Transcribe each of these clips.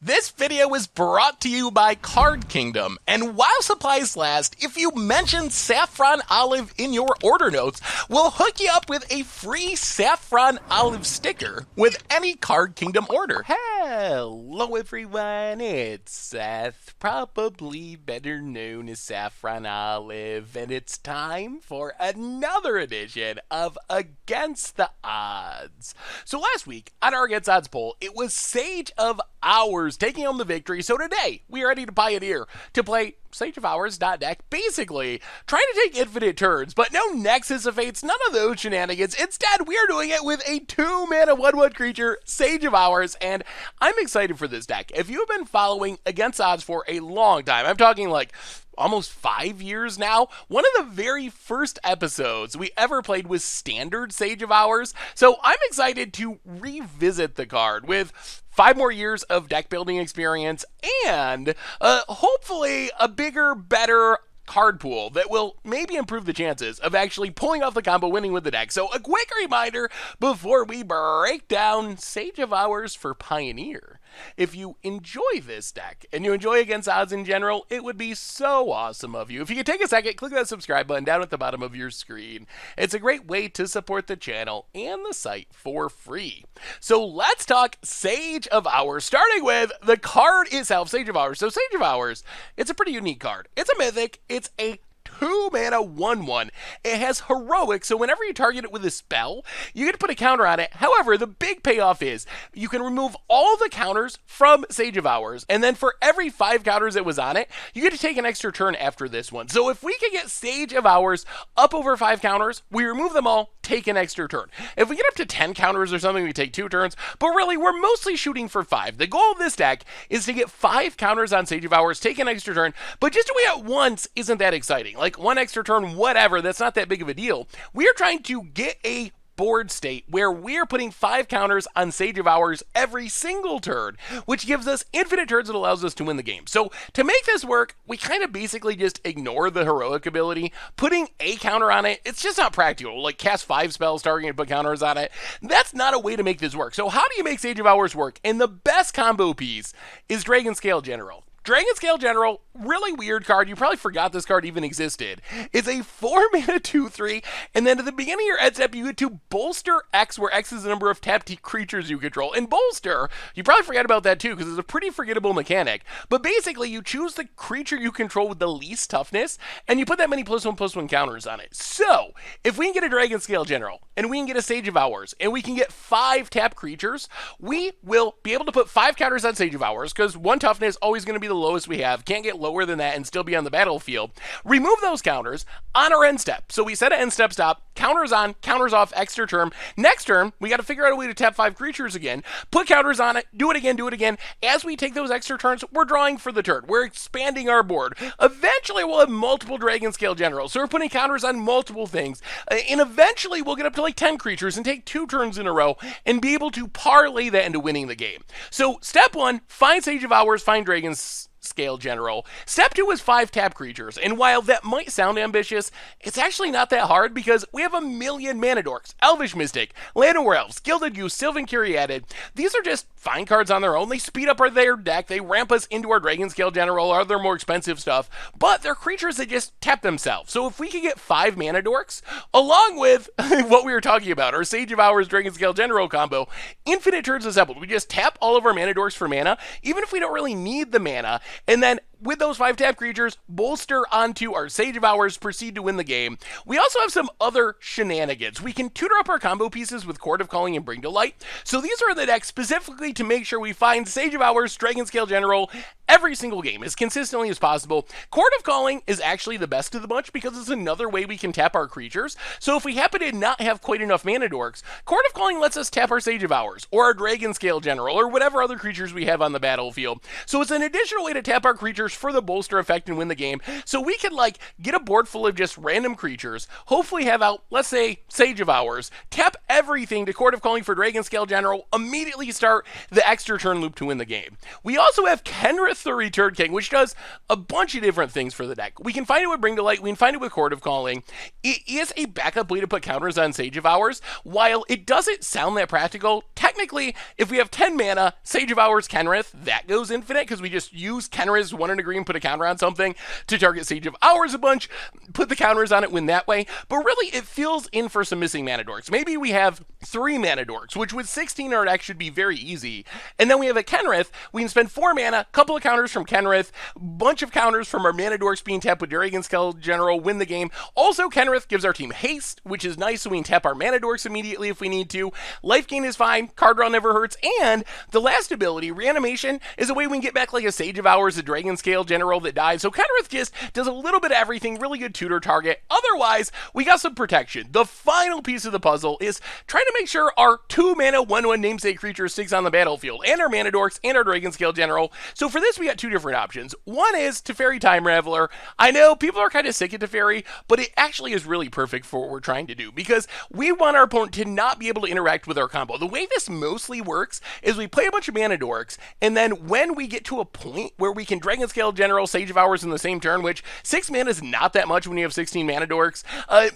This video is brought to you by Card Kingdom, and while supplies last, if you mention Saffron Olive in your order notes, we'll hook you up with a free Saffron Olive sticker with any Card Kingdom order. Hello everyone, it's Seth, probably better known as Saffron Olive, and it's time for another edition of Against the Odds. So last week, on our Against Odds poll, it was Sage of Hours taking home the victory, so today we are ready to pioneer to play Sage of Hours deck, basically trying to take infinite turns, but no Nexus of Fates, none of those shenanigans. Instead, we are doing it with a 2-mana 1/1 creature, Sage of Hours, and I'm excited for this deck. If you have been following Against Odds for a long time, I'm talking like almost 5 years now, one of the very first episodes we ever played was Standard Sage of Hours, so I'm excited to revisit the card with 5 more years of deck building experience and hopefully a bigger, better card pool that will maybe improve the chances of actually pulling off the combo, winning with the deck. So a quick reminder before we break down Sage of Hours for Pioneer. If you enjoy this deck and you enjoy Against Odds in general, it would be so awesome of you if you could take a second, click that subscribe button down at the bottom of your screen. It's a great way to support the channel and the site for free. So let's talk Sage of Hours, starting with the card itself, Sage of Hours. So Sage of Hours, it's a pretty unique card. It's a mythic, it's a 2-mana 1/1. It has heroic, so whenever you target it with a spell, you get to put a counter on it. However, the big payoff is you can remove all the counters from Sage of Hours, and then for every 5 counters that was on it, you get to take an extra turn after this one. So if we can get Sage of Hours up over 5 counters, we remove them all, take an extra turn. If we get up to 10 counters or something, we take 2 turns, but really, we're mostly shooting for 5. The goal of this deck is to get 5 counters on Sage of Hours, take an extra turn, but just doing it once isn't that exciting. Like 1 extra turn, whatever, that's not that big of a deal. We're trying to get a board state where we're putting 5 counters on Sage of Hours every single turn, which gives us infinite turns that allows us to win the game. So to make this work, we kind of basically just ignore the heroic ability. Putting a counter on it, it's just not practical. Like cast 5 spells, targeting and put counters on it. That's not a way to make this work. So how do you make Sage of Hours work? And the best combo piece is Dragon Scale General. Dragon Scale General, really weird card. You probably forgot this card even existed. It's a 4-mana 2/3, and then at the beginning of your end step, you get to bolster X, where X is the number of tapped creatures you control. And bolster, you probably forgot about that too, because it's a pretty forgettable mechanic. But basically, you choose the creature you control with the least toughness, and you put that many +1/+1 counters on it. So, if we can get a Dragon Scale General, and we can get a Sage of Hours, and we can get 5 tap creatures, we will be able to put 5 counters on Sage of Hours, because 1 toughness is always going to be the lowest we have, can't get lower than that and still be on the battlefield. Remove those counters on our end step. So we set an end step stop, counters on, counters off, extra turn. Next turn, we got to figure out a way to tap 5 creatures again, put counters on it, do it again, do it again. As we take those extra turns, we're drawing for the turn. We're expanding our board. Eventually, we'll have multiple Dragon Scale Generals, so we're putting counters on multiple things. And eventually, we'll get up to like 10 creatures and take 2 turns in a row and be able to parlay that into winning the game. So step 1, find Sage of Hours, find Dragon Scale General. Step 2 is 5 tap creatures, and while that might sound ambitious, it's actually not that hard because we have a million mana dorks. Elvish Mystic, Llanowar Elves, Gilded Goose, Sylvan Caryatid. These are just fine cards on their own. They speed up their deck, they ramp us into our Dragon Scale General or other more expensive stuff, but they're creatures that just tap themselves. So if we could get 5 mana dorks, along with what we were talking about, our Sage of Hours Dragon Scale General combo, infinite turns assembled. We just tap all of our mana dorks for mana, even if we don't really need the mana, and then with those 5 tap creatures, bolster onto our Sage of Hours, proceed to win the game. We also have some other shenanigans. We can tutor up our combo pieces with Court of Calling and Bring to Light. So these are the decks specifically to make sure we find Sage of Hours, Dragon Scale General every single game as consistently as possible. Court of Calling is actually the best of the bunch because it's another way we can tap our creatures. So if we happen to not have quite enough mana dorks, Court of Calling lets us tap our Sage of Hours or our Dragon Scale General or whatever other creatures we have on the battlefield. So it's an additional way to tap our creatures for the bolster effect and win the game. So we could like get a board full of just random creatures, hopefully have out, let's say, Sage of Hours, tap everything to Court of Calling for Dragon Scale General, immediately start the extra turn loop to win the game. We also have Kenrith with the Return King, which does a bunch of different things for the deck. We can find it with Bring to Light, we can find it with Chord of Calling. It is a backup way to put counters on Sage of Hours. While it doesn't sound that practical, technically, if we have 10 mana, Sage of Hours, Kenrith, that goes infinite, because we just use Kenrith's 1 and a green, put a counter on something to target Sage of Hours a bunch, put the counters on it, win that way. But really, it fills in for some missing mana dorks. Maybe we have 3 mana dorks, which with 16 in our deck should be very easy. And then we have a Kenrith, we can spend 4 mana, couple of counters from Kenrith, bunch of counters from our mana dorks being tapped with Dragon Scale General, win the game. Also, Kenrith gives our team haste, which is nice, so we can tap our mana dorks immediately if we need to. Life gain is fine, card draw never hurts, and the last ability, Reanimation, is a way we can get back like a Sage of Hours, a Dragon Scale General that dies. So Kenrith just does a little bit of everything, really good tutor target. Otherwise, we got some protection. The final piece of the puzzle is trying to make sure our 2 mana 1/1 namesake creature sticks on the battlefield, and our mana dorks, and our Dragon Scale General. So for this, we got 2 different options. One is Teferi Time Raveler. I know people are kind of sick of Teferi, but it actually is really perfect for what we're trying to do, because we want our opponent to not be able to interact with our combo. The way this mostly works is we play a bunch of mana dorks, and then when we get to a point where we can Dragon Scale General, Sage of Hours in the same turn, which 6 mana is not that much when you have 16 mana dorks,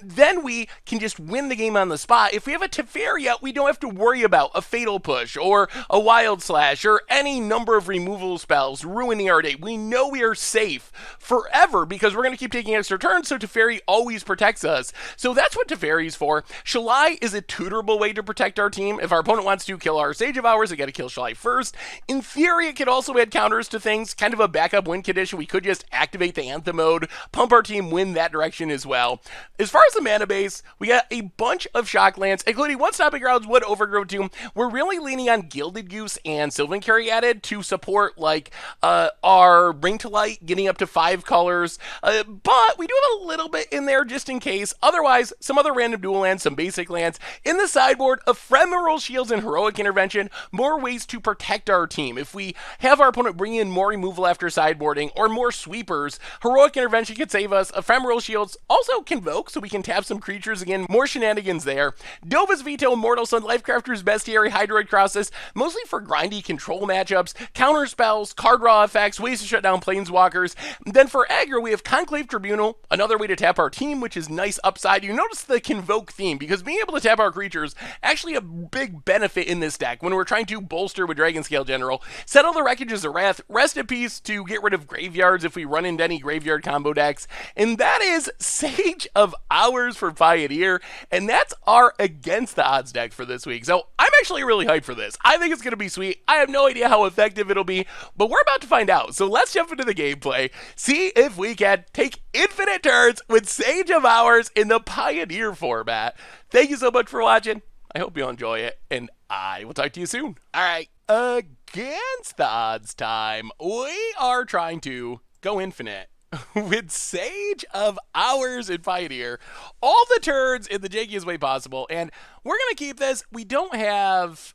then we can just win the game on the spot. If we have a Teferi out, we don't have to worry about a Fatal Push or a Wild Slash or any number of removal spells ruining our day. We know we are safe forever because we're going to keep taking extra turns, so Teferi always protects us. So that's what Teferi's for. Shalai is a tutorable way to protect our team. If our opponent wants to kill our Sage of Hours, they got to kill Shalai first. In theory, it could also add counters to things, kind of a backup win condition. We could just activate the Anthem mode, pump our team, win that direction as well. As far as the mana base, we got a bunch of Shocklands, including 1 Stomping Grounds, Wood Overgrowth Tomb. We're really leaning on Gilded Goose and Sylvan Carry added to support like our Bring to Light, getting up to 5 colors. But we do have a little bit in there just in case. Otherwise, some other random dual lands, some basic lands. In the sideboard, Ephemeral Shields and Heroic Intervention, more ways to protect our team. If we have our opponent bring in more removal after sideboarding or more sweepers, Heroic Intervention can save us. Ephemeral Shields also Convoke, so we can tap some creatures again. More shenanigans there. Dova's Veto, Mortal Sun, Lifecrafter's Bestiary, Hydroid Crosses, mostly for grindy control matchups, counter spells, card draw effects, ways to shut down Planeswalkers. Then for aggro, we have Conclave Tribunal, another way to tap our team, which is nice upside. You notice the Convoke theme, because being able to tap our creatures, actually a big benefit in this deck when we're trying to bolster with Dragon Scale General. Settle the Wreckages of Wrath, Rest in Peace to get rid of graveyards if we run into any graveyard combo decks. And that is Sage of Hours for Pioneer, and that's our Against the Odds deck for this week. So I'm actually really hyped for this. I think it's going to be sweet. I have no idea how effective it'll be, but we're about to find out. So let's jump into the gameplay, see if we can take infinite turns with Sage of Hours in the Pioneer format. Thank you so much for watching. I hope you'll enjoy it, and I will talk to you soon. All right, Against the Odds time. We are trying to go infinite with Sage of Hours in Pioneer, all the turns in the jankiest way possible, and we're gonna keep this. We don't have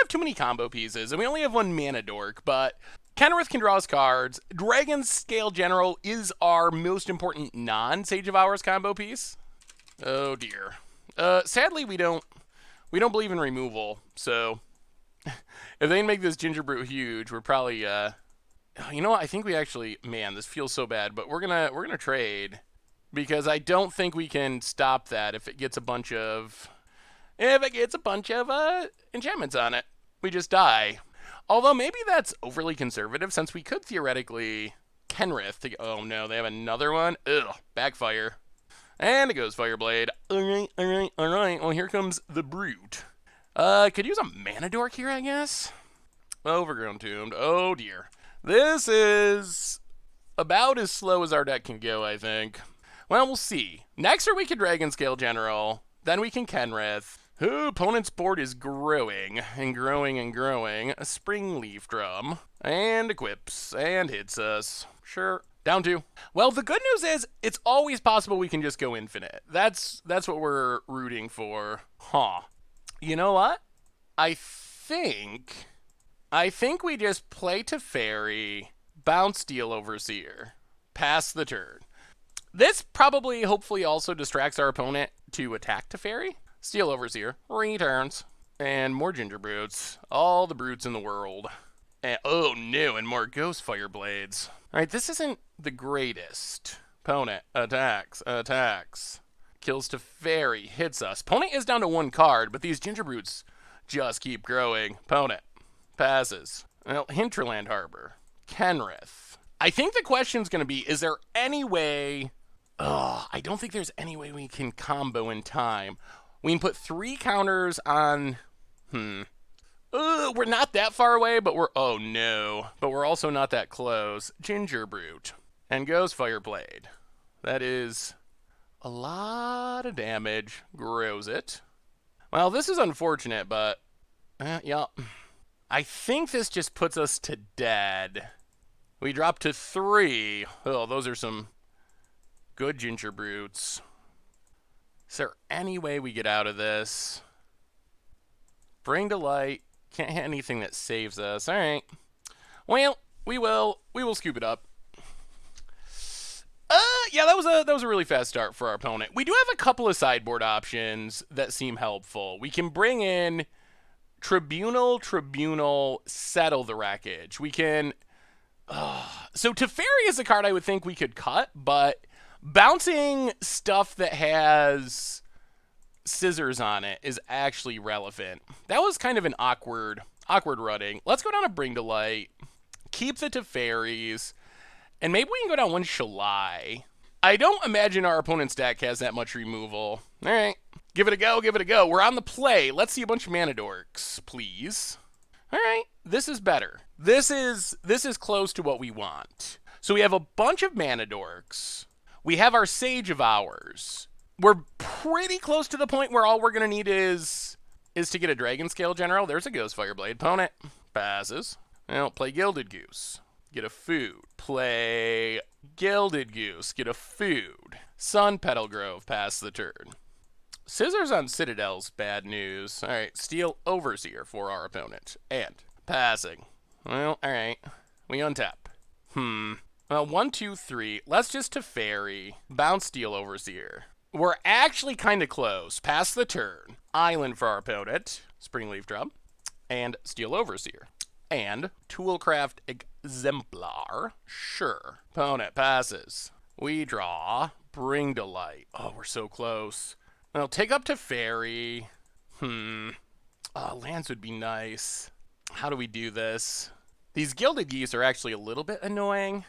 too many combo pieces, and we only have 1 mana dork, but Kenrith can draw us cards. Dragon Scale General is our most important non-Sage of Hours combo piece. Oh dear. Sadly, we don't believe in removal, so if they can make this Ginger Brute huge, we're probably you know what? I think we actually, man, this feels so bad, but we're gonna trade, because I don't think we can stop that if it gets a bunch of enchantments on it. We just die. Although maybe that's overly conservative, since we could theoretically Kenrith to, oh no, they have another one. Ugh, backfire. And it goes Fireblade. Alright. Well, here comes the Brute. Could use a Mana Dork here, I guess. Overgrown Tombed. Oh dear. This is about as slow as our deck can go, I think. Well, we'll see. Next turn we can Dragon Scale General. Then we can Kenrith. Opponent's board is growing and growing and growing. A Spring Leaf Drum. And equips. And hits us. Sure. Down 2. Well, the good news is it's always possible we can just go infinite. That's what we're rooting for. Huh. You know what? I think we just play Teferi, bounce Steel Overseer, pass the turn. This probably, hopefully, also distracts our opponent to attack Teferi. Steel Overseer, returns, and more Ginger Brutes. All the brutes in the world. And, oh no, and more Ghostfire Blades. Alright, this isn't the greatest. Opponent attacks. Kills Teferi, hits us. Opponent is down to 1 card, but these Ginger Brutes just keep growing. Opponent passes. Well, Hinterland Harbor. Kenrith. I think the question's going to be, is there any way... I don't think there's any way we can combo in time. We can put 3 counters on... we're not that far away, but we're... Oh, no. But we're also not that close. Ginger Brute. And Ghostfire Blade. That is a lot of damage. Grows it. Well, this is unfortunate, but... yeah. I think this just puts us to dead. We drop to 3. Oh, those are some good Ginger Brutes. Is there any way we get out of this? Bring to light. Can't hit anything that saves us. All right. Well, we will scoop it up. Yeah, that was a really fast start for our opponent. We do have a couple of sideboard options that seem helpful. We can bring in Tribunal, settle the wreckage. We can... so Teferi is a card I would think we could cut, but bouncing stuff that has scissors on it is actually relevant. That was kind of an awkward running. Let's go down to Bring to Light, keep the Teferis, and maybe we can go down 1 Shalai. I don't imagine our opponent's deck has that much removal. All right, give it a go. We're on the play. Let's see a bunch of mana dorks, please. All right, this is better. This is close to what we want. So we have a bunch of mana dorks. We have our Sage of Hours. We're pretty close to the point where all we're gonna need is to get a Dragon Scale General. There's a Ghostfire Blade. Opponent passes. Well, play Gilded Goose. Get a food. Play Gilded Goose. Get a food. Sun Petal Grove. Pass the turn. Scissors on Citadel's bad news. All right, Steel Overseer for our opponent. And passing. Well, all right. We untap. Well, 1, 2, 3. Let's just Teferi. Bounce Steel Overseer. We're actually kind of close. Pass the turn. Island for our opponent. Springleaf Drum. And Steel Overseer. And Toolcraft Exemplar. Sure. Opponent passes. We draw. Bring to Light. Oh, we're so close. Well, take up Teferi. Lands would be nice. How do we do this? These Gilded Geese are actually a little bit annoying.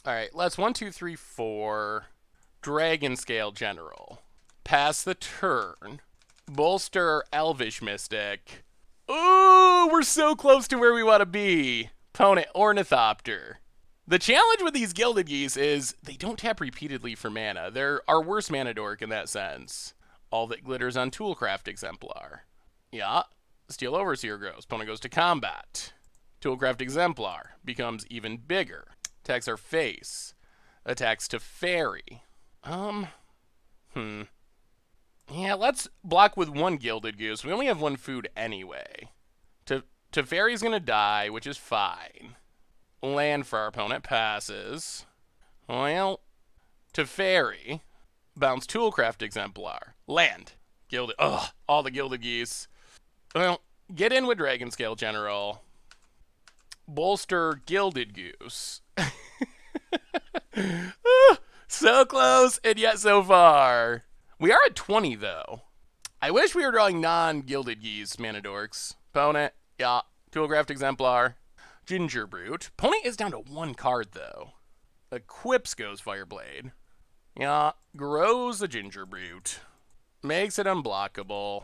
All right, let's 1, 2, 3, 4. Dragon Scale General. Pass the turn. Bolster Elvish Mystic. Ooh, we're so close to where we want to be. Opponent Ornithopter. The challenge with these Gilded Geese is they don't tap repeatedly for mana. They're our worst mana dork in that sense. All that glitters on Toolcraft Exemplar. Yeah. Steel Overseer grows. Opponent goes to combat. Toolcraft Exemplar becomes even bigger. Attacks our face. Attacks Teferi. Yeah, let's block with 1 Gilded Goose. We only have 1 food anyway. Teferi's gonna die, which is fine. Land for our opponent. Passes. Well, Teferi. Bounce Toolcraft Exemplar. Land. Gilded. Ugh, all the Gilded Geese. Well, get in with Dragon Scale General. Bolster Gilded Goose. So close, and yet so far. We are at 20, though. I wish we were drawing non-Gilded Geese mana dorks. Opponent, yeah. Toolcraft Exemplar. Ginger Brute. Opponent is down to 1 card, though. Equips Ghostfire Blade. Yeah. Grows a Ginger Brute. Makes it unblockable.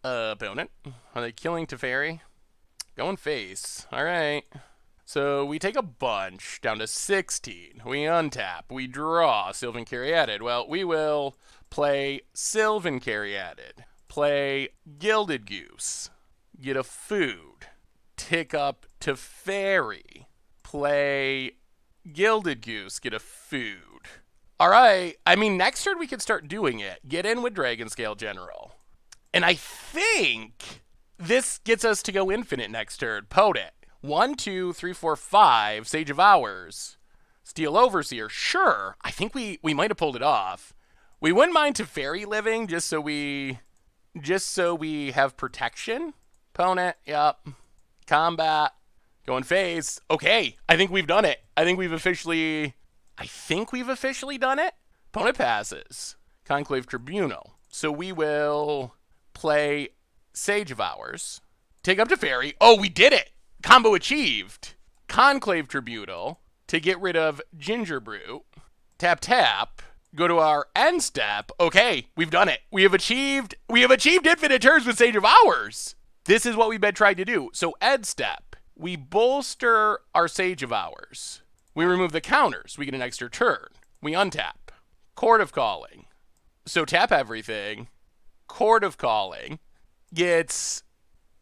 Opponent. Are they killing Teferi? Going face. All right. So we take a bunch down to 16. We untap. We draw Sylvan Caryatid. Well, we will play Sylvan Caryatid. Play Gilded Goose. Get a food. Tick up Teferi. Play Gilded Goose. Get a food. All right. I mean, next turn we could start doing it. Get in with Dragon Scale General. And I think this gets us to go infinite next turn. Potent. 1, 2, 3, 4, 5. Sage of Hours. Steel Overseer. Sure. I think we might have pulled it off. We wouldn't mind Teferi living just so we have protection. Opponent. Yep. Combat. Going face. Okay, I think we've done it. I think we've officially done it. Opponent passes. Conclave Tribunal. So we will play Sage of Ours. Take up to Fairy. Oh, we did it! Combo achieved. Conclave Tribunal to get rid of Ginger Brute. Tap, tap. Go to our end step. Okay, we've done it. We have achieved infinite turns with Sage of Ours. This is what we've been trying to do. So end step. We bolster our Sage of Ours. We remove the counters. We get an extra turn. We untap. Chord of Calling. So tap everything. Chord of Calling gets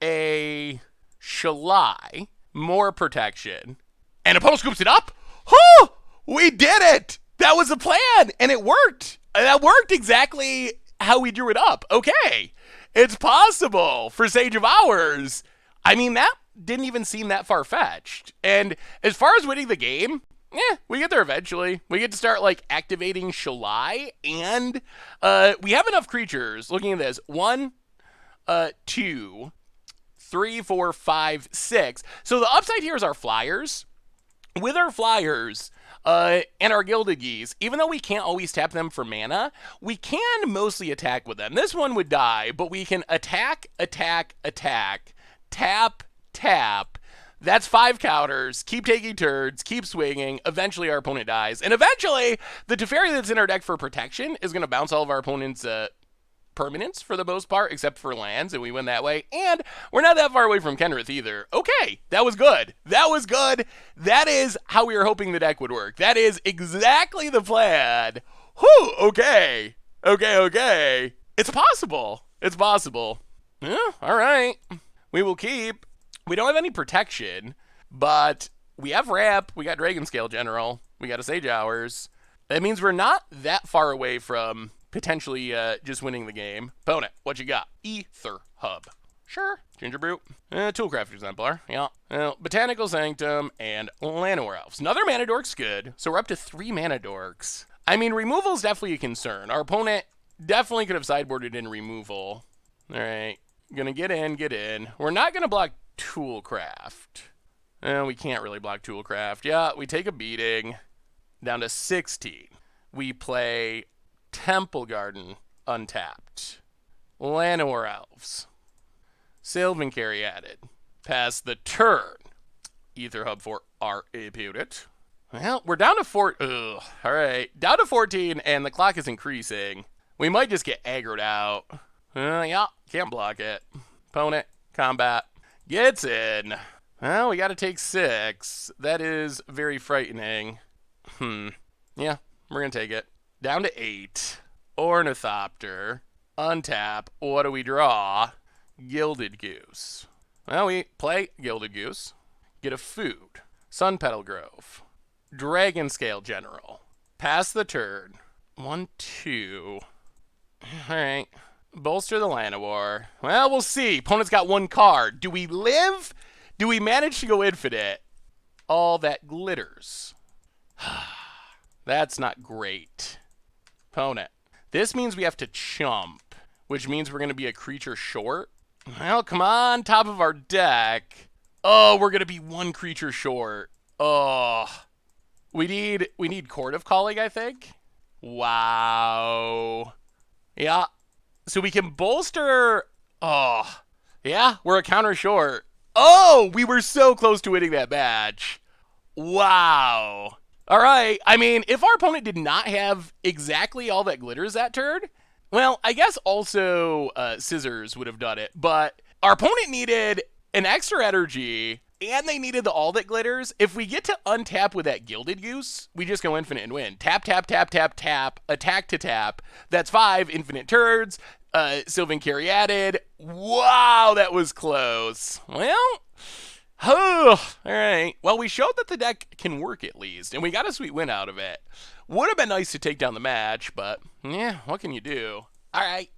a Shalai, more protection, and opponent scoops it up. Whew! We did it! That was the plan, and it worked. That worked exactly how we drew it up. Okay, it's possible for Sage of Ours. I mean, that didn't even seem that far-fetched. And as far as winning the game, we get there eventually. We get to start, like, activating Shalai, and we have enough creatures. Looking at this, 1, 2, 3, 4, 5, 6. So the upside here is our flyers. With our flyers and our Gilded Geese, even though we can't always tap them for mana, we can mostly attack with them. This one would die, but we can attack, attack, attack, tap, tap. That's 5 counters, keep taking turns, keep swinging, eventually our opponent dies. And eventually, the Teferi that's in our deck for protection is going to bounce all of our opponent's permanents for the most part, except for lands, and we win that way. And we're not that far away from Kenrith either. Okay, that was good. That was good. That is how we were hoping the deck would work. That is exactly the plan. Whew, okay. Okay. It's possible. It's possible. Yeah, all right. We will keep. We don't have any protection, but we have ramp. We got Dragon Scale General. We got a Sage Hours. That means we're not that far away from potentially just winning the game. Opponent, what you got? Ether Hub. Sure. Ginger Brute. Toolcraft Exemplar. Yeah. Botanical Sanctum and Llanowar Elves. Another Mana Dork's good. So we're up to 3 Mana Dorks. I mean, removal is definitely a concern. Our opponent definitely could have sideboarded in removal. All right. Gonna get in. We're not gonna block Toolcraft. We can't really block Toolcraft. Yeah, we take a beating. Down to 16. We play Temple Garden untapped. Llanowar Elves. Sylvan Caryatid. Pass the turn. Ether Hub for our opponent. Well, we're down to 4. Ugh. All right. Down to 14, and the clock is increasing. We might just get aggroed out. Yeah, can't block it. Opponent, combat, gets in. Well, we got to take 6. That is very frightening. Yeah, we're going to take it. Down to 8. Ornithopter. Untap. What do we draw? Gilded Goose. Well, we play Gilded Goose. Get a food. Sun Petal Grove. Dragon Scale General. Pass the turn. 1, 2. Alright. Bolster the Llanowar. Well, we'll see. Opponent's got 1 card. Do we live? Do we manage to go infinite? All that glitters. That's not great. Opponent. This means we have to chump, which means we're going to be a creature short. Well, come on, top of our deck. Oh, we're going to be 1 creature short. Oh. We need Chord of Calling, I think. Wow. Yeah. So we can bolster. Oh. Yeah, we're a counter short. Oh, we were so close to winning that match. Wow. All right. I mean, if our opponent did not have exactly all that glitters that turn, well, I guess also Scissors would have done it. But our opponent needed an extra energy, and they needed the all that glitters. If we get to untap with that Gilded Goose, we just go infinite and win. Tap, tap, tap, tap, tap, attack to tap. That's 5 infinite turns. Sylvan Caryatid. Wow, that was close. Well, all right. Well, we showed that the deck can work at least, and we got a sweet win out of it. Would have been nice to take down the match, but yeah, what can you do? All right.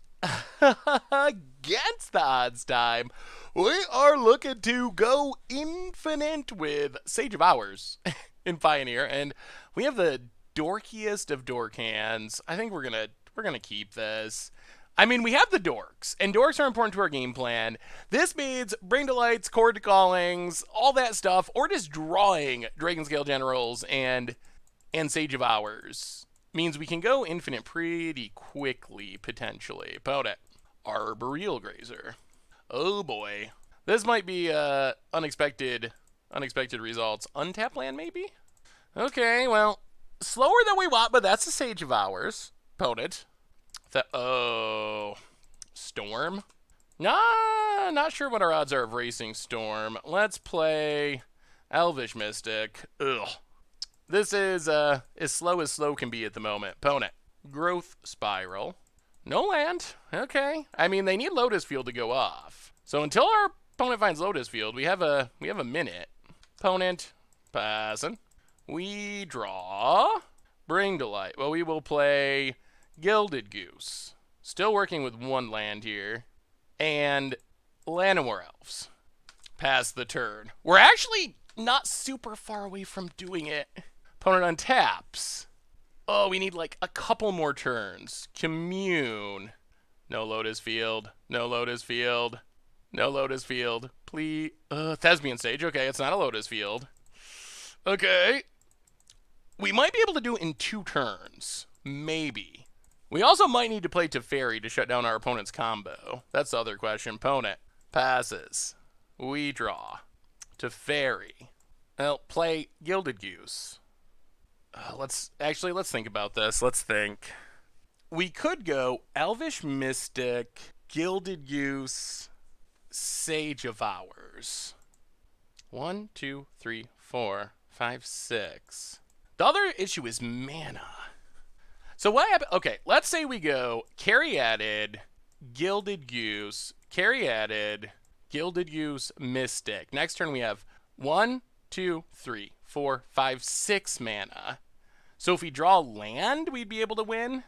Against the odds time, we are looking to go infinite with Sage of Ours in Pioneer, and we have the dorkiest of dork hands. I think we're gonna keep this. I mean, we have the dorks, and dorks are important to our game plan. This means Bring to Lights, Chord to Callings, all that stuff, or just drawing Dragonscale Generals and Sage of Hours. Means we can go infinite pretty quickly, potentially. Opponent, Arboreal Grazer. Oh boy. This might be unexpected results. Untap land, maybe? Okay, well, slower than we want, but that's a Sage of Hours. Opponent. Oh, Storm? Nah, not sure what our odds are of racing Storm. Let's play Elvish Mystic. Ugh. This is as slow can be at the moment. Opponent, Growth Spiral. No land. Okay. I mean, they need Lotus Field to go off. So until our opponent finds Lotus Field, we have a minute. Opponent, passing. We draw. Bring to Light. Well, we will play Gilded Goose. Still working with one land here. And Llanowar Elves. Pass the turn. We're actually not super far away from doing it. Opponent untaps. Oh, we need like a couple more turns. Commune. No Lotus Field. No Lotus Field. No Lotus Field. Please. Thespian Stage. Okay, it's not a Lotus Field. Okay. We might be able to do it in 2 turns. Maybe. We also might need to play Teferi to shut down our opponent's combo. That's the other question. Opponent passes. We draw. Teferi. Well, play Gilded Goose. Let's think about this. Let's think. We could go Elvish Mystic, Gilded Goose, Sage of Hours. 1, 2, 3, 4, 5, 6. The other issue is mana. So what happened? Okay, let's say we go Caryatid, Gilded Goose, Caryatid, Gilded Goose, Mystic. Next turn we have 1, 2, 3, 4, 5, 6 mana. So if we draw land, we'd be able to win?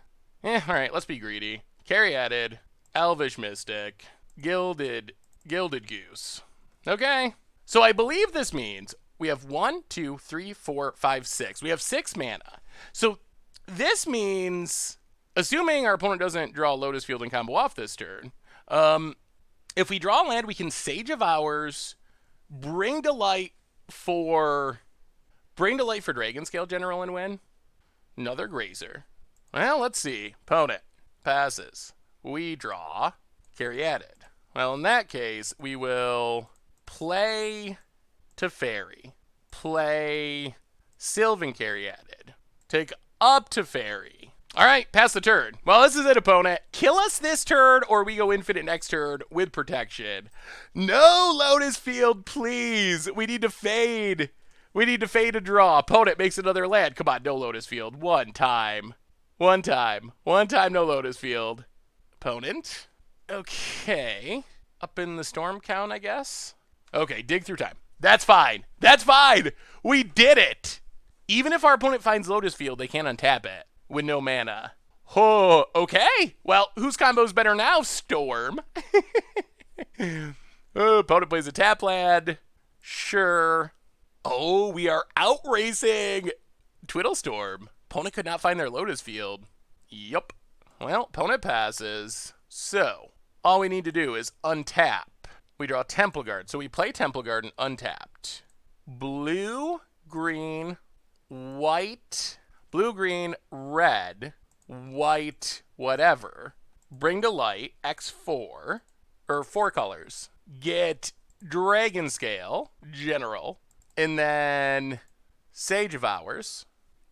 Alright, let's be greedy. Caryatid, Elvish Mystic, Gilded Goose. Okay. So I believe this means we have 1, 2, 3, 4, 5, 6. We have 6 mana. So this means, assuming our opponent doesn't draw Lotus Field and combo off this turn, if we draw land, we can Sage of Hours, Bring to Light for Dragonscale General and win. Another Grazer. Well, let's see. Opponent passes. We draw. Caryatid. Well, in that case, we will play Teferi. Play Sylvan Caryatid. Take up Teferi. All right, pass the turn. Well, this is it, opponent. Kill us this turn, or we go infinite next turn with protection. No Lotus Field, please. We need to fade. We need to fade a draw. Opponent makes another land. Come on, no Lotus Field. One time, no Lotus Field. Opponent. Okay. Up in the storm count, I guess. Okay, dig through time. That's fine. That's fine. We did it. Even if our opponent finds Lotus Field, they can't untap it with no mana. Oh, okay. Well, whose combo's better now? Storm. Opponent plays a tap land. Sure. Oh, we are outracing Twiddlestorm. Opponent could not find their Lotus Field. Yup. Well, opponent passes. So, all we need to do is untap. We draw Temple Guard. So we play Temple Guard and untapped. Blue, green, white, blue, green, red, white, whatever. Bring to Light, X4, or 4 colors. Get Dragonscale General, and then Sage of Hours,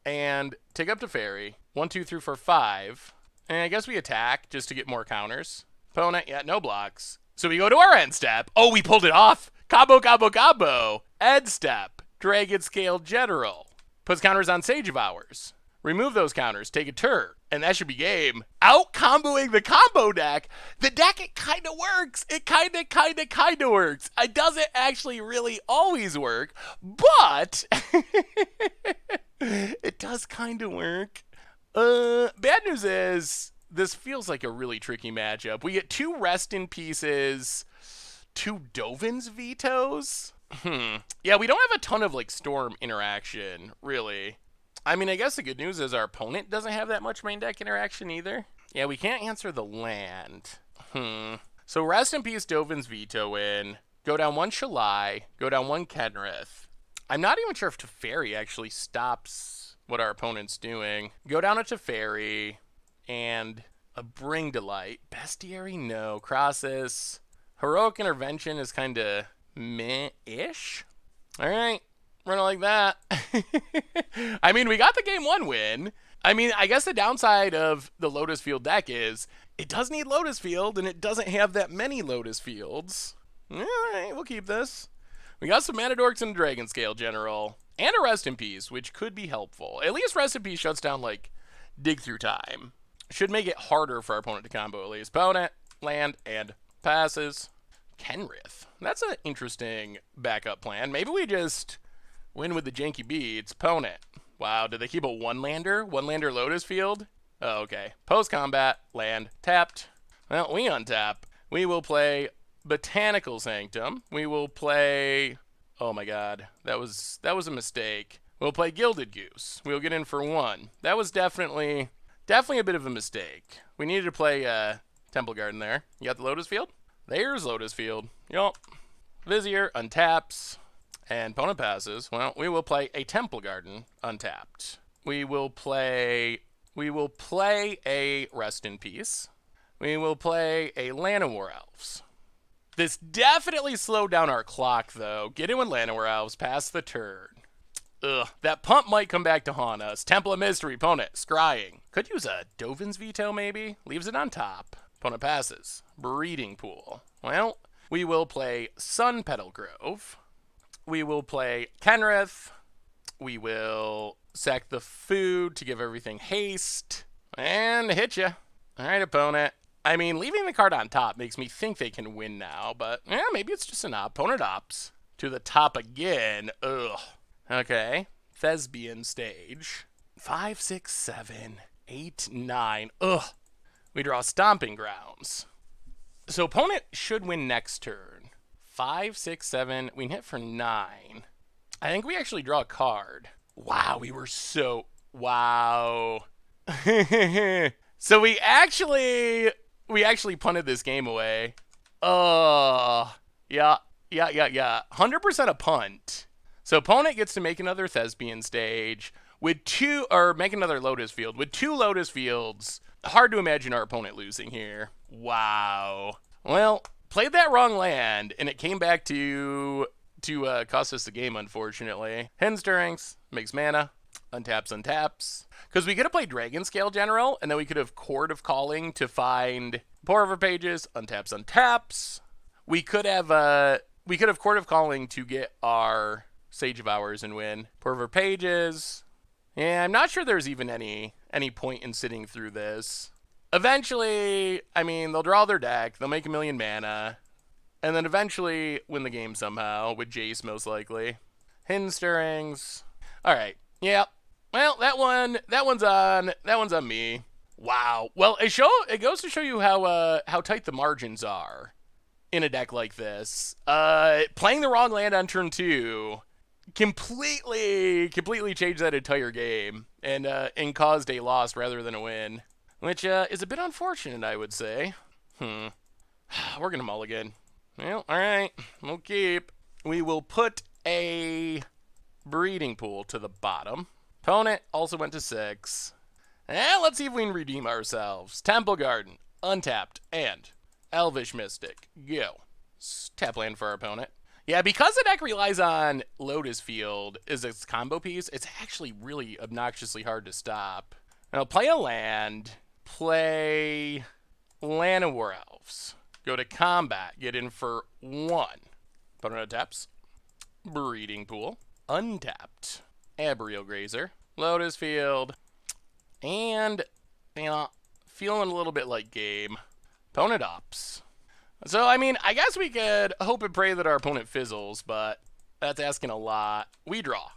and take up Teferi. 1, 2, 3, 4, 5. And I guess we attack just to get more counters. Opponent, yeah, no blocks. So we go to our end step. Oh, we pulled it off. Combo, combo, combo. End step. Dragonscale General. Puts counters on Sage of Hours. Remove those counters. Take a turn. And that should be game. Out comboing the combo deck. The deck, it kind of works. It kind of works. It doesn't actually really always work. But it does kind of work. Bad news is this feels like a really tricky matchup. We get 2 Rest in Pieces, 2 Dovin's Vetoes. Yeah, we don't have a ton of like Storm interaction, really. I mean, I guess the good news is our opponent doesn't have that much main deck interaction either. Yeah, we can't answer the land. So rest in peace, Dovin's veto in. Go down one Shalai. Go down one Kenrith. I'm not even sure if Teferi actually stops what our opponent's doing. Go down a Teferi and a Bring to Light. Bestiary, no. Crosses. Heroic Intervention is kind of meh-ish. All right, run it like that. I mean, we got the game 1 win. I mean, I guess the downside of the Lotus Field deck is it does need Lotus Field, and it doesn't have that many Lotus Fields. All right, we'll keep this. We got some Mana Dorks and a Dragon Scale General, and a Rest in Peace, which could be helpful. At least Rest in Peace shuts down, like, Dig Through Time. Should make it harder for our opponent to combo at least. Opponent, land, and passes. Kenrith. That's an interesting backup plan. Maybe we just win with the janky beats. Opponent. Wow, did they keep a one-lander? One-lander Lotus Field? Oh, okay. Post-combat, land, tapped. Well, we untap. We will play Botanical Sanctum. We will play... Oh my god, that was a mistake. We'll play Gilded Goose. We'll get in for 1. That was definitely a bit of a mistake. We needed to play Temple Garden there. You got the Lotus Field? There's Lotus Field. Yup. Vizier untaps. And opponent passes. Well, we will play a Temple Garden untapped. We will play a Rest in Peace. We will play a Llanowar Elves. This definitely slowed down our clock, though. Get in with Llanowar Elves, pass the turn. Ugh, that pump might come back to haunt us. Temple of Mystery, opponent, scrying. Could use a Dovin's Veto, maybe? Leaves it on top. Opponent passes. Breeding Pool. Well, we will play Sun Petal Grove. We will play Kenrith. We will sack the food to give everything haste. And hit ya. Alright, opponent. I mean, leaving the card on top makes me think they can win now, but yeah, maybe it's just an op. Opponent ops. To the top again. Ugh. Okay. Thespian stage. 5, 6, 7, 8, 9. Ugh. We draw Stomping Grounds. So opponent should win next turn. 5, 6, 7. We can hit for 9. I think we actually draw a card. Wow, we were so... Wow. So we actually punted this game away. Yeah. 100% a punt. So opponent gets to make another Thespian stage with make another Lotus Field. With 2 Lotus Fields, hard to imagine our opponent losing here. Wow. Well, played that wrong land, and it came back to cost us the game, unfortunately. Hidden Stirrings, makes mana, untaps. Because we could have played Dragon Scale General, and then we could have Chord of Calling to find Pour Over Pages, untaps. We could have Chord of Calling to get our Sage of Hours and win. Pour Over Pages. Yeah, I'm not sure there's even any point in sitting through this. Eventually, I mean, they'll draw their deck, they'll make 1,000,000 mana, and then eventually win the game somehow, with Jace most likely. Hidden Stirrings. Alright, yeah. Well, that one's on me. Wow. Well, it goes to show you how tight the margins are in a deck like this. Playing the wrong land on turn 2 completely changed that entire game and caused a loss rather than a win, which is a bit unfortunate, I would say. We're gonna mulligan. Well, all right, we'll keep. We will put a Breeding Pool to the bottom. Opponent also went to 6. And let's see if we can redeem ourselves. Temple Garden, untapped, and Elvish Mystic. Go. Tap land for our opponent. Yeah, because the deck relies on Lotus Field as its combo piece, it's actually really obnoxiously hard to stop. Now, play a land, play Llanowar Elves, go to combat, get in for 1. Opponent taps. Breeding Pool, untapped. Arboreal Grazer, Lotus Field, and, feeling a little bit like game. Opponent ops. So, I mean, I guess we could hope and pray that our opponent fizzles, but that's asking a lot. We draw.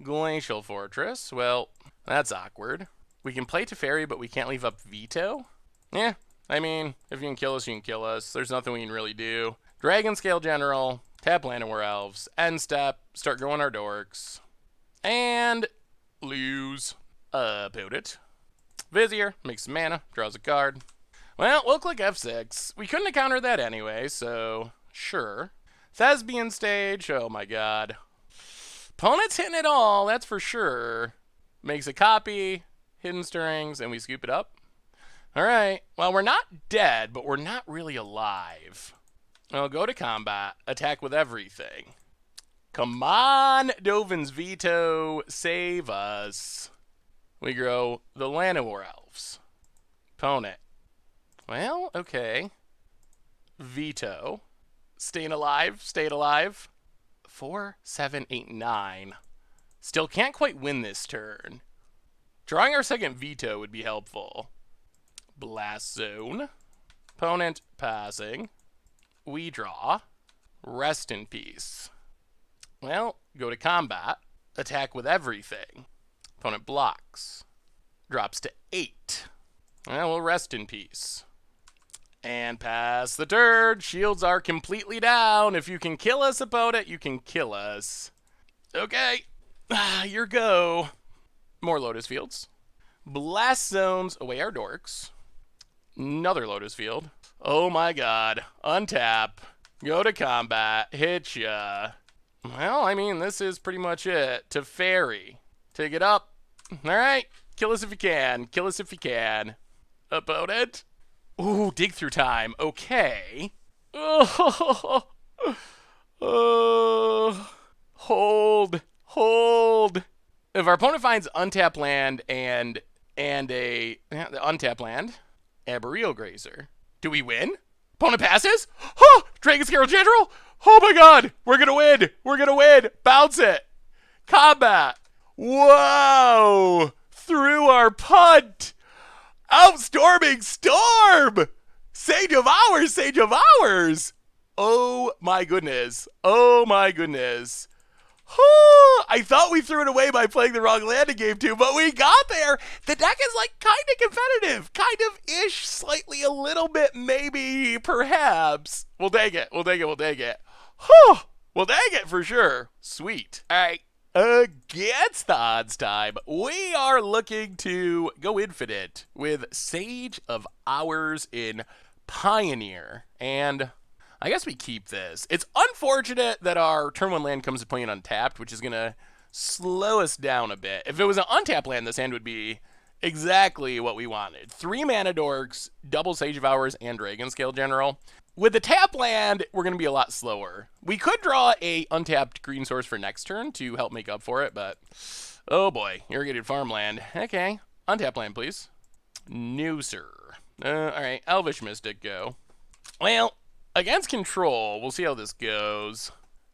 Glacial Fortress. Well, that's awkward. We can play Teferi, but we can't leave up Veto? Yeah, I mean, if you can kill us, you can kill us. There's nothing we can really do. Dragon Scale General, tap Llanowar Elves, end step, start growing our dorks, and lose. About it. Vizier, makes some mana, draws a card. Well, we'll click F6. We couldn't have countered that anyway, so sure. Thespian stage, oh my god. Opponent's hitting it all, that's for sure. Makes a copy, hidden stirrings, and we scoop it up. Alright, well, we're not dead, but we're not really alive. I'll go to combat, attack with everything. Come on, Dovin's Veto, save us. We grow the Llanowar Elves. Opponent. Well, okay. Veto. Staying alive, stayed alive. 4, 7, 8, 9. Still can't quite win this turn. Drawing our second veto would be helpful. Blast Zone. Opponent passing. We draw. Rest in peace. Well, go to combat. Attack with everything. Opponent blocks. Drops to 8. Well, we'll rest in peace. And pass the turn. Shields are completely down. If you can kill us, opponent, you can kill us. Okay. Your go. More Lotus Fields. Blast Zones away our dorks. Another Lotus Field. Oh my god. Untap. Go to combat. Hit ya. Well, I mean, this is pretty much it. To Fairy. Take it up. Alright. Kill us if you can. Kill us if you can. Opponent. Ooh, dig through time. Okay. Oh. Hold. Hold. If our opponent finds untap land and a untap land, Arboreal Grazer. Do we win? Opponent passes? Huh! Dragon Scarab General? Oh my god! We're gonna win! We're gonna win! Bounce it! Combat! Whoa! Through our punt! Outstorming Storm! Sage of Hours! Sage of Hours! Oh my goodness. Oh my goodness. I thought we threw it away by playing the wrong land in game 2, but we got there. The deck is like kind of competitive, kind of ish, slightly a little bit, maybe, perhaps. We'll take it. We'll take it. We'll take it. We'll take it for sure. Sweet. All right. Against the odds time, we are looking to go infinite with Sage of Hours in Pioneer. And I guess we keep this. It's unfortunate that our turn 1 land comes to play in untapped, which is going to slow us down a bit. If it was an untapped land, this hand would be exactly what we wanted. 3 mana dorks, double Sage of Hours, and Dragon Scale General. With the tap land, we're going to be a lot slower. We could draw a untapped green source for next turn to help make up for it, but oh boy, irrigated farmland. Okay, untap land, please. No, sir. All right, Elvish Mystic, go. Well, against control, we'll see how this goes.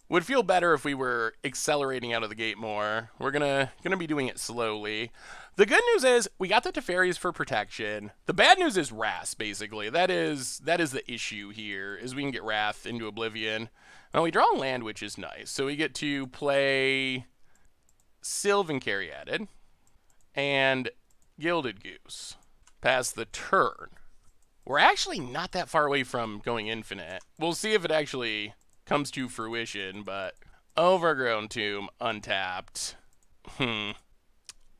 Would feel better if we were accelerating out of the gate more. We're gonna be doing it slowly. The good news is we got the Teferis for protection. The bad news is Wrath, basically. That is the issue here, is we can get Wrath into Oblivion. Now we draw land, which is nice. So we get to play Sylvan Caryatid and Gilded Goose. Pass the turn. We're actually not that far away from going infinite. We'll see if it actually comes to fruition, but Overgrown Tomb, untapped.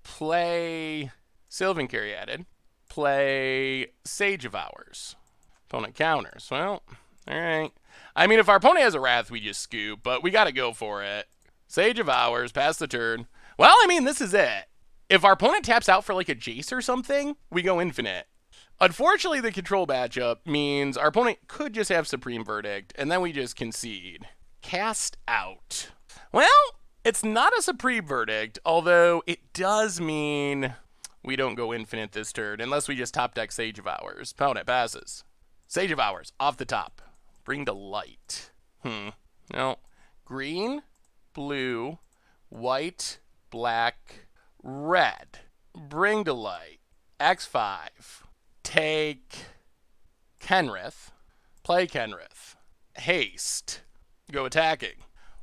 Play Sylvan Caryatid. Play Sage of Hours. Opponent counters. Well, alright. I mean, if our opponent has a Wrath, we just scoop, but we gotta go for it. Sage of Hours, pass the turn. Well, I mean, this is it. If our opponent taps out for like a Jace or something, we go infinite. Unfortunately, the control matchup means our opponent could just have Supreme Verdict, and then we just concede. Cast out. Well, it's not a Supreme Verdict, although it does mean we don't go infinite this turn, unless we just top deck Sage of Hours. Opponent passes. Sage of Hours, off the top. Bring to light. No. Green, blue, white, black, red. Bring to light. X5. Take Kenrith. Play Kenrith. Haste. Go attacking.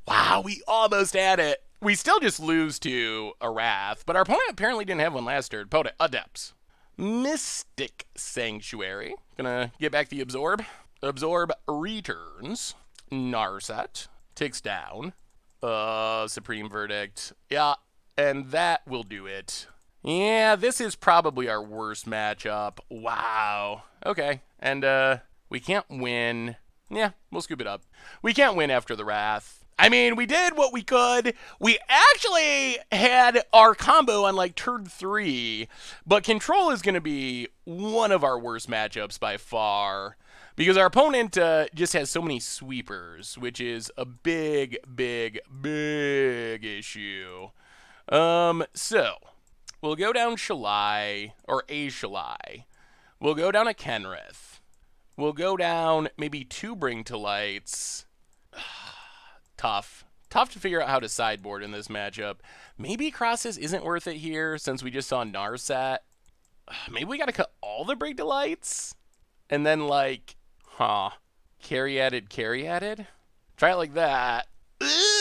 Wow, we almost had it. We still just lose to a Wrath, but our opponent apparently didn't have one last turn. Opponent, Adepts. Mystic Sanctuary. Gonna get back the Absorb. Absorb returns. Narset. Ticks down. Supreme Verdict. Yeah, and that will do it. Yeah, this is probably our worst matchup. Wow. Okay. And, we can't win. Yeah, we'll scoop it up. We can't win after the Wrath. I mean, we did what we could. We actually had our combo on like turn 3, but Control is going to be one of our worst matchups by far because our opponent just has so many sweepers, which is a big, big, big issue. So we'll go down Shalai, or a Shalai. We'll go down a Kenrith. We'll go down maybe 2 Bring to Lights. Tough to figure out how to sideboard in this matchup. Maybe Crosses isn't worth it here since we just saw Narset. Maybe we gotta cut all the Brig Delights? And then like, carry added. Try it like that.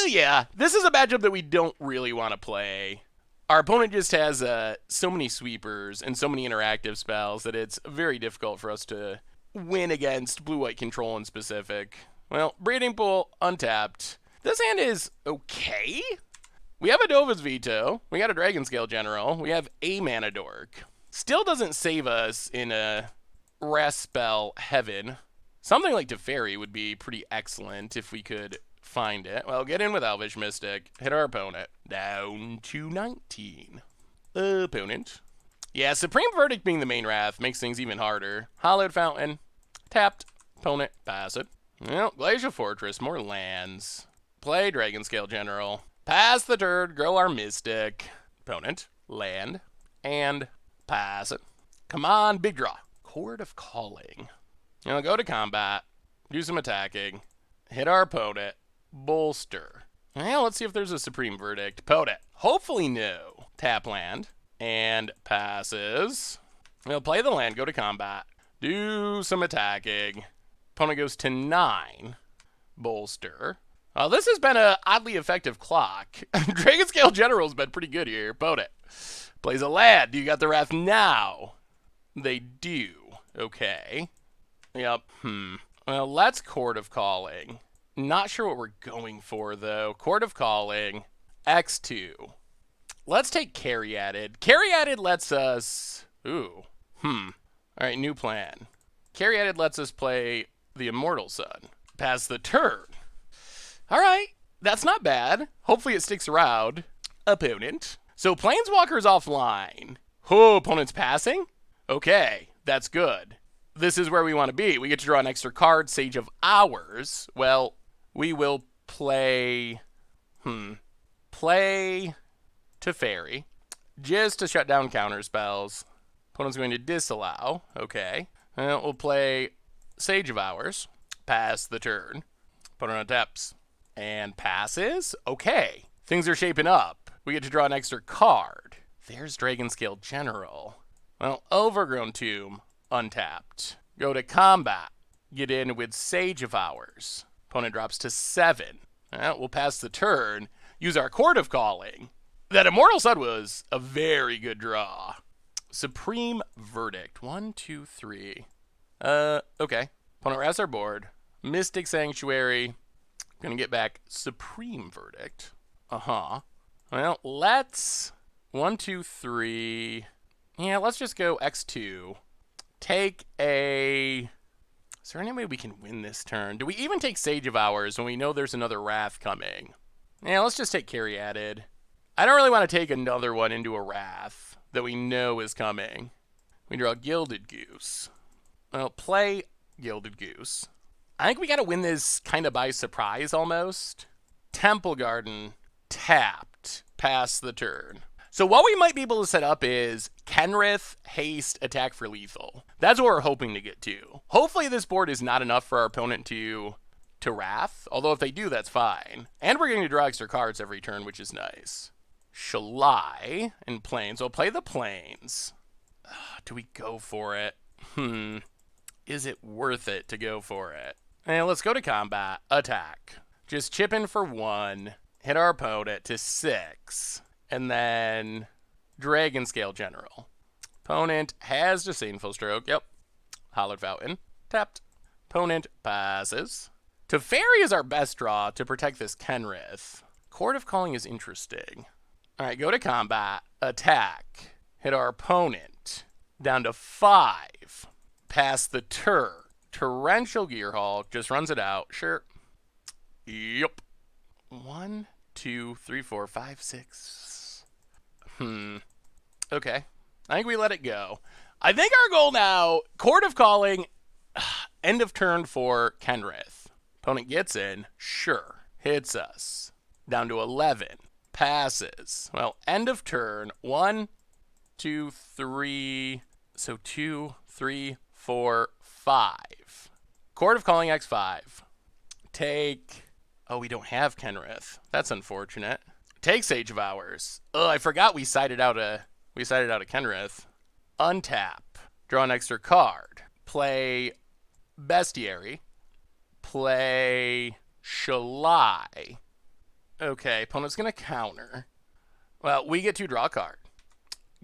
Yeah, this is a matchup that we don't really want to play. Our opponent just has so many sweepers and so many interactive spells that it's very difficult for us to win against blue-white control in specific. Well, Breeding Pool, untapped. This hand is okay. We have a Dova's Veto. We got a Dragonscale General. We have a Mana Dork. Still doesn't save us in a Wrath spell heaven. Something like Teferi would be pretty excellent if we could find it. Well, get in with Elvish Mystic. Hit our opponent. Down to 19. Opponent. Yeah, Supreme Verdict being the main Wrath makes things even harder. Hollowed Fountain. Tapped. Opponent. Pass it. Well, Glacial Fortress. More lands. Play Dragonscale General. Pass the turn. Grow our Mystic. Opponent. Land. And pass it. Come on, big draw. Chord of Calling. Now go to combat. Do some attacking. Hit our opponent. Bolster. Well, let's see if there's a Supreme Verdict. Opponent. Hopefully no. Tap land. And passes. We'll play the land. Go to combat. Do some attacking. Opponent goes to 9. Bolster. Well, this has been an oddly effective clock. Dragonscale General's been pretty good here. Opponent. Plays a land. Do you got the Wrath now? They do. Okay. Yep. Well, let's Chord of Calling. Not sure what we're going for, though. Chord of Calling. X2. Let's take Carry Added. Carry Added lets us... Ooh. All right, new plan. Carry Added lets us play the Immortal Sun. Pass the turn. All right. That's not bad. Hopefully it sticks around. Opponent. So Planeswalker's offline. Oh, opponent's passing? Okay, that's good. This is where we want to be. We get to draw an extra card, Sage of Hours. Well, we will play... Play Teferi. Just to shut down counter spells. Opponent's going to disallow. Okay. We'll play Sage of Hours. Pass the turn. Opponent untaps. And passes. Okay. Things are shaping up. We get to draw an extra card. There's Dragonscale General. Well, Overgrown Tomb. Untapped. Go to combat. Get in with Sage of Hours. Opponent drops to 7. We'll pass the turn. Use our Chord of Calling. That Immortal Sun was a very good draw. Supreme Verdict. 1, 2, 3. Okay. Opponent wraps our board. Mystic Sanctuary. Gonna get back Supreme Verdict. Well, let's... 1, 2, 3... Yeah, let's just go X2. Take a... Is there any way we can win this turn? Do we even take Sage of Hours when we know there's another Wrath coming? Yeah, let's just take Carry Added. I don't really want to take another one into a Wrath that we know is coming. We draw Gilded Goose. Well, play Gilded Goose. I think we got to win this kind of by surprise almost. Temple Garden, tapped, pass the turn. So what we might be able to set up is Kenrith, haste, attack for lethal. That's what we're hoping to get to. Hopefully this board is not enough for our opponent to Wrath, although if they do, that's fine. And we're going to draw extra cards every turn, which is nice. Shalai and Plains. We'll play the Plains. Do we go for it? Is it worth it to go for it? And let's go to combat. Attack. Just chip in for 1. Hit our opponent to 6. And then Dragonscale General. Opponent has Disdainful Stroke. Yep. Hollowed Fountain. Tapped. Opponent passes. Teferi is our best draw to protect this Kenrith. Chord of Calling is interesting. All right, go to combat. Attack. hit our opponent. Down to 5. Pass the turn. Torrential Gearhulk just runs it out. Sure. Yup. 1, 2, 3, 4, 5, 6. Okay. I think we let it go. I think our goal now, Court of Calling, end of turn for Kenrith. Opponent gets in. Sure. Hits us. Down to 11. Passes. Well, end of turn. 1, 2, 3. So 2, 3, 4, 5. Court of Calling X5. Take. Oh, we don't have Kenrith. That's unfortunate. Take Sage of Hours. Oh, I forgot we sided out a Kenrith. Untap. Draw an extra card. Play Bestiary. Play Shalai. Okay, opponent's going to counter. Well, we get to draw a card.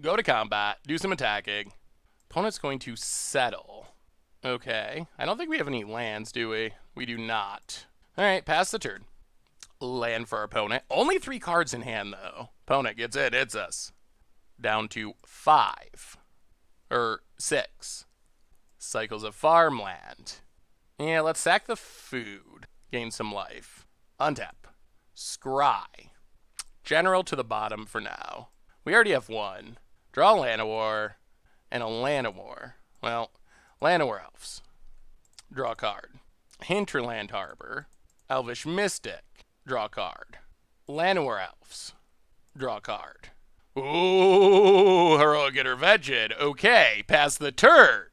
Go to combat. Do some attacking. Opponent's going to settle. Okay. I don't think we have any lands, do we? We do not. All right, pass the turn. Land for our opponent. Only 3 cards in hand, though. Opponent gets it. It's us. Down to 5. Or 6. Cycles of farmland. Yeah, let's sack the food. Gain some life. Untap. Scry. General to the bottom for now. We already have 1. Draw Llanowar. And a Llanowar. Well, Llanowar Elves. Draw a card. Hinterland Harbor. Elvish Mystic. Draw a card. Llanowar Elves. Draw a card. Ooh, Heroic Intervention. Okay, pass the turn.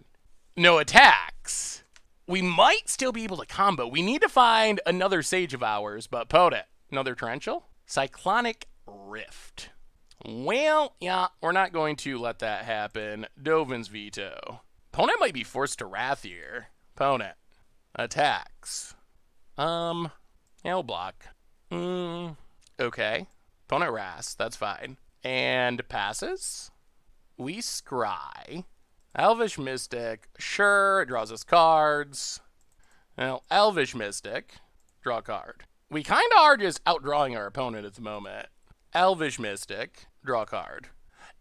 No attacks. We might still be able to combo. We need to find another Sage of Hours, but opponent. Another Torrential? Cyclonic Rift. Well, yeah, we're not going to let that happen. Dovin's Veto. Opponent might be forced to Wrath here. Opponent. Attacks. Yeah, we'll block. Okay. Opponent Wrath. That's fine. And passes. We scry. Elvish Mystic. Sure, it draws us cards. Well, Elvish Mystic. Draw a card. We kind of are just outdrawing our opponent at the moment. Elvish Mystic. Draw a card.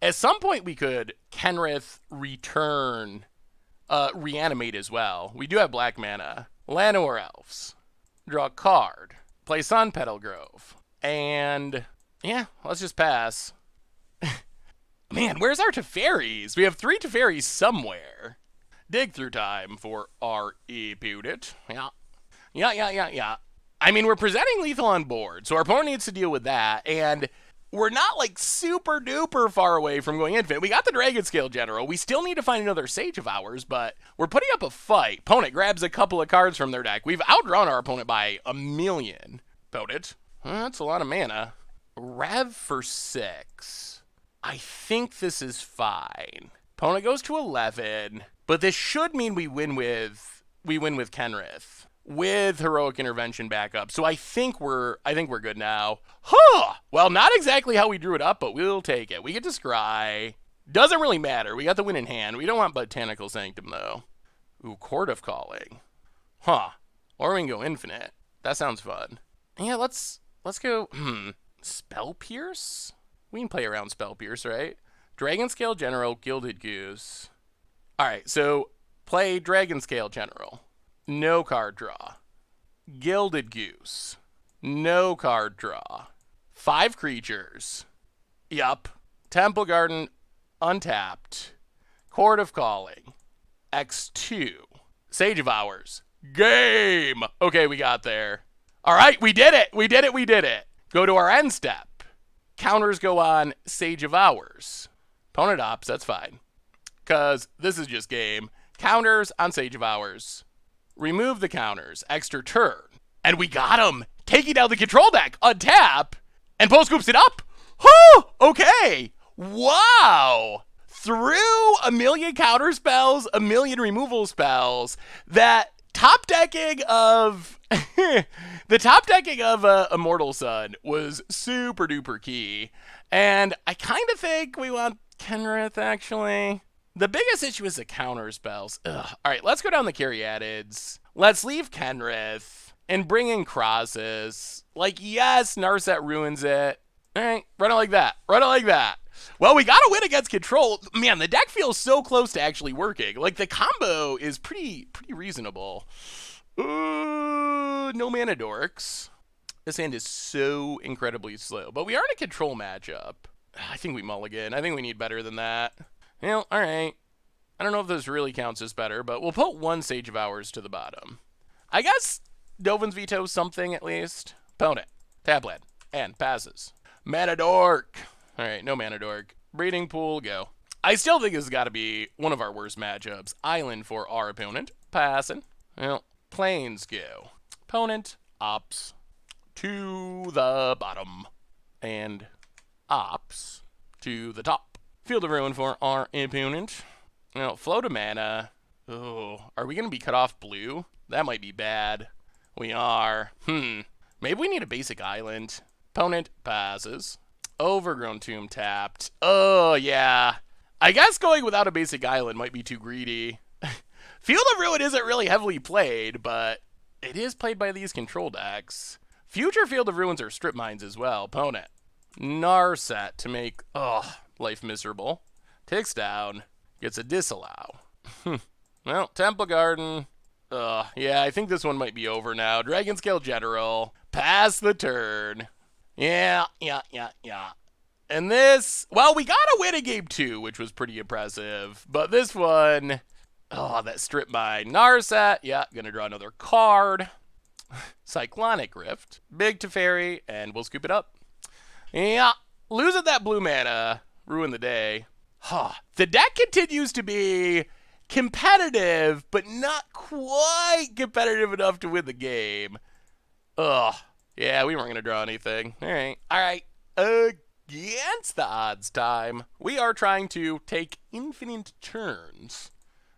At some point, we could Kenrith return, reanimate as well. We do have black mana. Llanowar Elves. Draw a card. Play Sun Petal Grove. And, yeah, let's just pass. Man, where's our Teferis? We have 3 Teferis somewhere. Dig through time for our opponent. Yeah. I mean, we're presenting lethal on board, so our opponent needs to deal with that, and we're not, like, super duper far away from going infinite. We got the Dragon Scale General. We still need to find another Sage of Hours, but we're putting up a fight. Opponent grabs a couple of cards from their deck. We've outdrawn our opponent by 1,000,000. Opponent. That's a lot of mana. Rev for 6. I think this is fine. Opponent goes to 11, but this should mean we win with Kenrith with Heroic Intervention backup. So I think we're good now. Huh! Well, not exactly how we drew it up, but we'll take it. We get to scry. Doesn't really matter. We got the win in hand. We don't want Botanical Sanctum though. Ooh, Court of Calling. Huh. Or we can go infinite. That sounds fun. Yeah, let's go. Spell Pierce? We can play around Spell Pierce, right? Dragon Scale General, Gilded Goose. Alright, so play Dragon Scale General. No card draw. Gilded Goose. No card draw. 5 creatures. Yup. Temple Garden, untapped. Court of Calling. X2. Sage of Hours. Game! Okay, we got there. Alright, we did it! Go to our end step. Counters go on Sage of Hours. Opponent opts, that's fine. Because this is just game. Counters on Sage of Hours. Remove the counters. Extra turn. And we got him! Taking down the control deck. Untap. And Poe scoops it up. Whew! Okay. Wow! Through 1,000,000 counter spells, 1,000,000 removal spells, that top decking of the top decking of Immortal Sun was super duper key, and I kind of think we want Kenrith actually. The biggest issue is the counter spells. Ugh. All right, let's go down the Caryatids. Let's leave Kenrith and bring in Crosses. Like, yes, Narset ruins it. All right, run it like that. Well, we got to win against control. Man, the deck feels so close to actually working. Like, the combo is pretty reasonable. No mana dorks. This hand is so incredibly slow. But we are in a control matchup. I think we mulligan. I think we need better than that. Well, all right. I don't know if this really counts as better, but we'll put one Sage of Hours to the bottom. I guess Dovin's Veto something at least. Opponent. Tablet. And passes. Mana dork. All right, no mana dork. Breeding Pool, go. I still think this has got to be one of our worst matchups. Island for our opponent. Passing. Well, Plains, go. Opponent. Ops. To the bottom. And ops to the top. Field of Ruin for our opponent. Now, flow to mana. Oh, are we going to be cut off blue? That might be bad. We are. Maybe we need a basic island. Opponent passes. Overgrown Tomb tapped. Oh, yeah. I guess going without a basic island might be too greedy. Field of Ruin isn't really heavily played, but it is played by these control decks. Future Field of Ruins are strip mines as well. Opponent. Narset to make, life miserable. Ticks down. Gets a disallow. Well, Temple Garden. Yeah, I think this one might be over now. Dragon Scale General. Pass the turn. Yeah. And this, well, we got to win a game 2, which was pretty impressive. But this one, that strip mine. Narset, yeah, gonna draw another card. Cyclonic Rift. Big Teferi, and we'll scoop it up. Yeah, losing that blue mana ruined the day. The deck continues to be competitive, but not quite competitive enough to win the game. Yeah, we weren't going to draw anything. All right. Against the odds time, we are trying to take infinite turns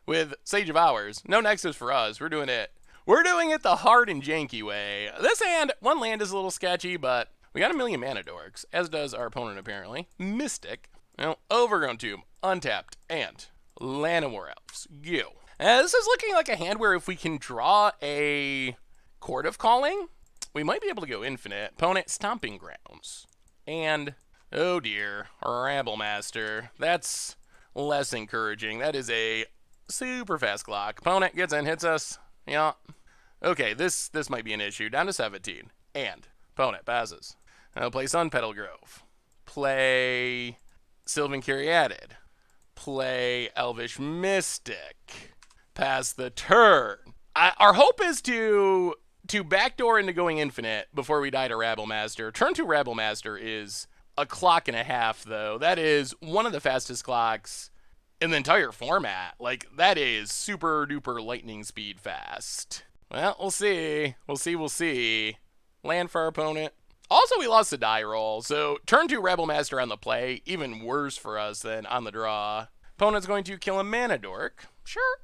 with Sage of Hours. No Nexus for us. We're doing it the hard and janky way. This hand, one land is a little sketchy, but we got a million mana dorks, as does our opponent apparently. Mystic. Well, Overgrown Tomb, untapped, and Llanowar Elves. Go. This is looking like a hand where if we can draw a Court of Calling, we might be able to go infinite. Opponent, Stomping Grounds. And, oh dear, Rabblemaster. That's less encouraging. That is a super fast clock. Opponent gets in, hits us. Yeah. Okay, this might be an issue. Down to 17. And opponent passes. Play Sunpetal Grove. Play Sylvan Caryatid. Play Elvish Mystic. Pass the turn. Our hope is to backdoor into going infinite before we die to Rabblemaster. Turn 2 Rabblemaster is a clock and a half, though. That is one of the fastest clocks in the entire format. Like, that is super duper lightning speed fast. Well, we'll see. We'll see. Land for our opponent. Also, we lost the die roll, so turn 2 Rabblemaster on the play, even worse for us than on the draw. Opponent's going to kill a mana dork. Sure.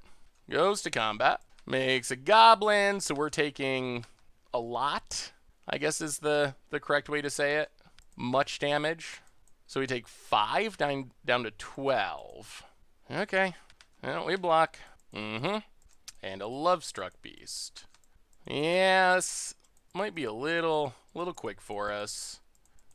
Goes to combat. Makes a goblin, so we're taking a lot, I guess is the correct way to say it. Much damage. So we take 5 down to 12. Okay. Well, we block. And a Lovestruck Beast. Yes. Might be a little quick for us.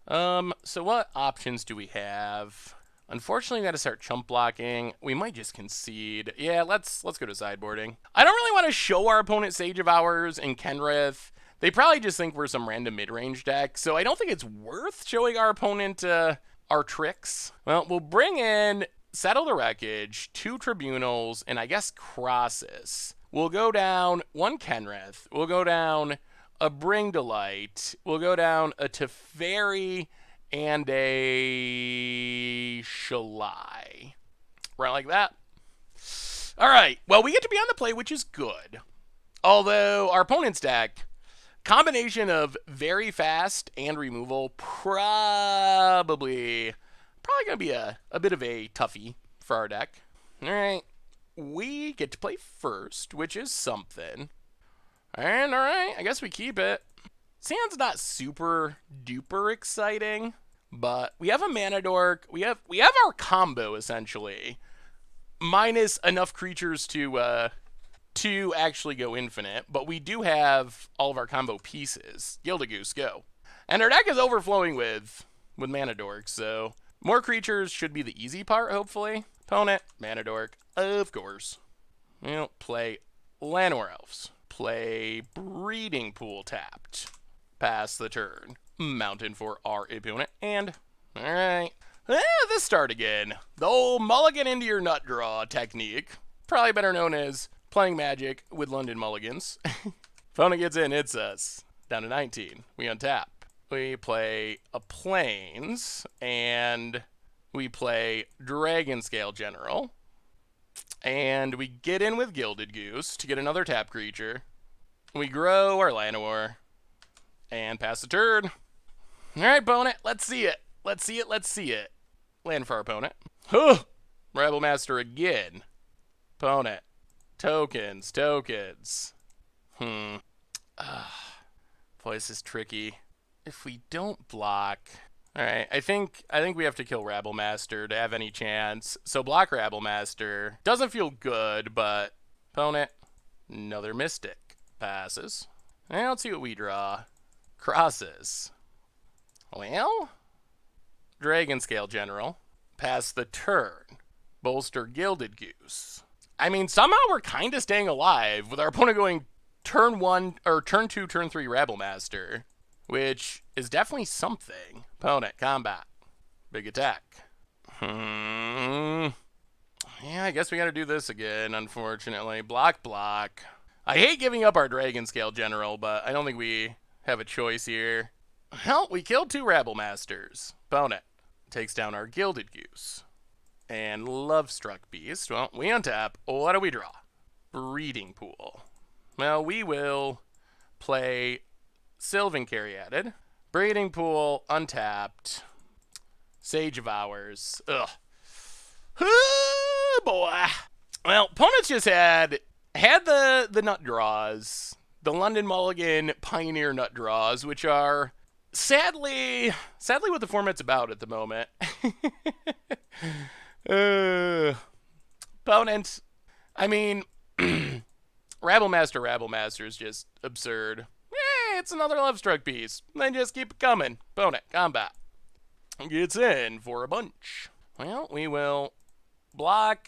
So what options do we have? Unfortunately, we got to start chump blocking. We might just concede. Yeah, let's go to sideboarding. I don't really want to show our opponent Sage of Hours and Kenrith. They probably just think we're some random mid-range deck, so I don't think it's worth showing our opponent our tricks. Well, we'll bring in Settle the Wreckage, 2 Tribunals, and I guess Crosses. We'll go down 1 Kenrith. We'll go down a Bring Delight. We'll go down a Teferi and a Shalai. Right like that. All right. Well, we get to be on the play, which is good. Although our opponent's deck, combination of very fast and removal, probably going to be a bit of a toughie for our deck. All right. We get to play first, which is something. And all right, I guess we keep it. Sand's not super duper exciting, but we have a mana dork. We have our combo essentially, minus enough creatures to actually go infinite. But we do have all of our combo pieces. Gildagoose, go. And our deck is overflowing with mana dorks, so More creatures should be the easy part, hopefully. Opponent, Mana Dork, of course. We'll play Llanowar Elves. Play Breeding Pool tapped. Pass the turn. Mountain for our opponent. And, alright. This start again. The old mulligan into your nut draw technique. Probably better known as playing Magic with London mulligans. Opponent gets in, hits us. Down to 19. We untap. We play a Plains, and we play Dragonscale General. And we get in with Gilded Goose to get another tap creature. We grow our Llanowar. And pass the turn. Alright, opponent, let's see it. Let's see it, let's see it. Land for our opponent. Huh! Rebel Master again. Opponent. Tokens, tokens. Boy, this is tricky. If we don't block... Alright, I think we have to kill Rabble Master to have any chance. So block Rabble Master. Doesn't feel good, but... Opponent. Another Mystic. Passes. And let's see what we draw. Crosses. Well... Dragonscale General. Pass the turn. Bolster Gilded Goose. I mean, somehow we're kind of staying alive with our opponent going turn 1, or turn 2, turn 3 Rabble Master, which is definitely something. Opponent, combat. Big attack. Yeah, I guess we gotta do this again, unfortunately. Block, block. I hate giving up our Dragonscale General, but I don't think we have a choice here. Well, we killed 2 Rabble Masters. Opponent takes down our Gilded Goose. And Lovestruck Beast. Well, we untap. What do we draw? Breeding Pool. Well, we will play Sylvan Caryatid. Breeding Pool, untapped. Sage of Hours. Ugh. Oh, boy. Well, opponents just had the nut draws. The London Mulligan Pioneer nut draws, which are sadly what the format's about at the moment. Opponent, I mean, Rabble Master is just absurd. Hey, it's another Lovestruck piece. Then just keep it coming. Opponent, combat. Gets in for a bunch. Well, we will block,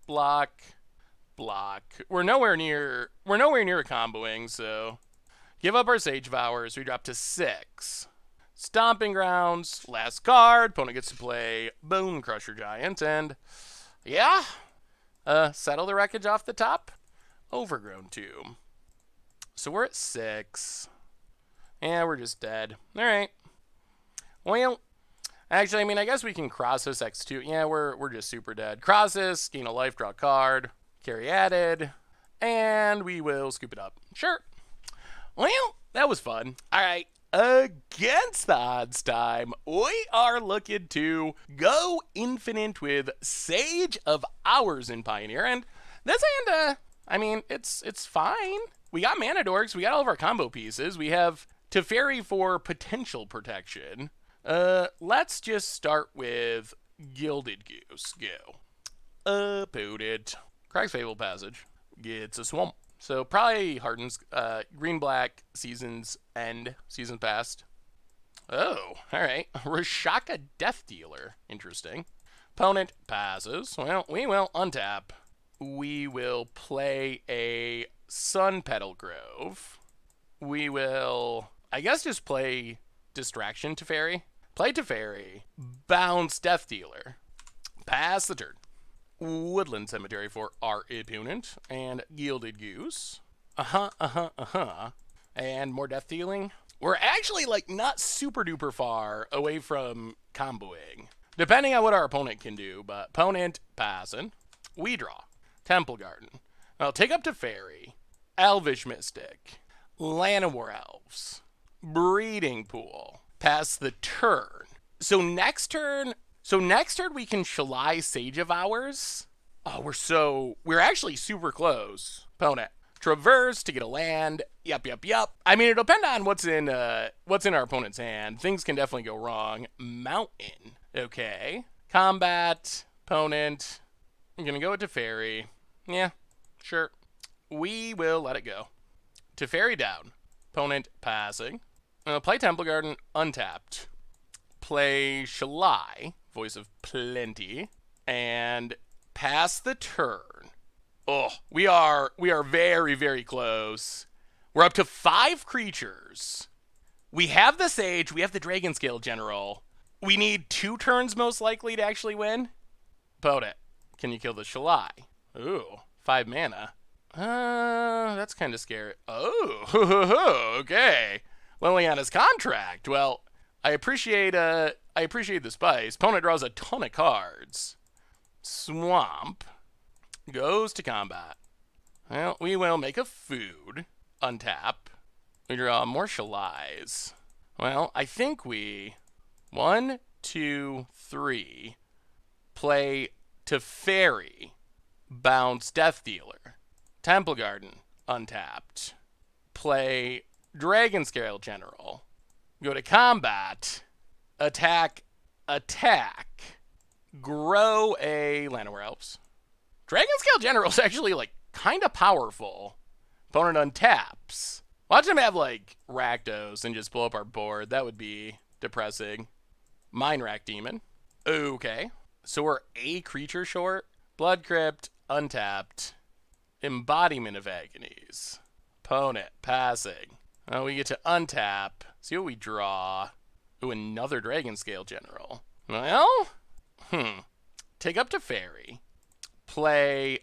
block, block. We're nowhere near comboing, so give up our Sage of Hours. We drop to 6. Stomping Grounds, last card. Opponent gets to play Bone Crusher Giant, and yeah, settle the wreckage off the top. Overgrown Tomb. So we're at 6. Yeah, we're just dead. All right. Well, actually, I mean, I guess we can cross this X2. Yeah, we're just super dead. Cross this, gain a life, draw a card, Caryatid, and we will scoop it up. Sure. Well, that was fun. All right. Against the odds time, we are looking to go infinite with Sage of Hours in Pioneer, and this hand, I mean, it's fine. We got Mana Dorks, we got all of our combo pieces, we have Teferi for potential protection. Let's just start with Gilded Goose. Go. Put it. Crack's Fable Passage gets a Swamp. So probably hardens, green-black, seasons end, season past. Oh, alright. Rashaka Death Dealer. Interesting. Opponent passes. Well, we will untap. We will play a Sun Petal Grove. We will, I guess, just play Distraction Teferi. Play Teferi. Bounce Death Dealer. Pass the turn. Woodland Cemetery for our opponent, and Gilded Goose. And more death dealing. We're actually, like, not super duper far away from comboing, depending on what our opponent can do, but opponent passing. We draw. Temple Garden. I'll take up to Fairy. Elvish Mystic. Llanowar Elves. Breeding Pool. Pass the turn. So next turn we can Shalai Sage of Hours. Oh, we're actually super close. Opponent. Traverse to get a land. Yup. I mean, it'll depend on what's in our opponent's hand. Things can definitely go wrong. Mountain. Okay. Combat. Opponent. I'm gonna go with Teferi. Yeah, sure. We will let it go. Teferi down. Opponent passing. Play Temple Garden untapped. play Shalai, Voice of Plenty, and pass the turn. Oh, we are very, very close. We're up to 5 creatures. We have the Sage, we have the Dragon Scale General. We need 2 turns most likely to actually win. Opponent, can you kill the Shalai? Ooh, 5 mana. That's kind of scary. Oh, okay. Liliana's Contract. Well, I appreciate the spice. Opponent draws a ton of cards. Swamp goes to combat. Well, we will make a food. Untap. We draw more Shalais. Well, I think we 1, 2, 3 play Teferi, bounce Death Dealer. Temple Garden, untapped. Play Dragon Scale General. Go to combat. Attack. Grow a Llanowar Elves. Dragon Scale General is actually, like, kind of powerful. Opponent untaps. Watch him have, like, Rakdos and just blow up our board. That would be depressing. Mind Rack Demon. Okay. So we're a creature short. Blood Crypt, untapped. Embodiment of Agonies. Opponent, passing. Oh, we get to untap. See what we draw. Ooh, another Dragon Scale General. Well, take up to Fairy. Play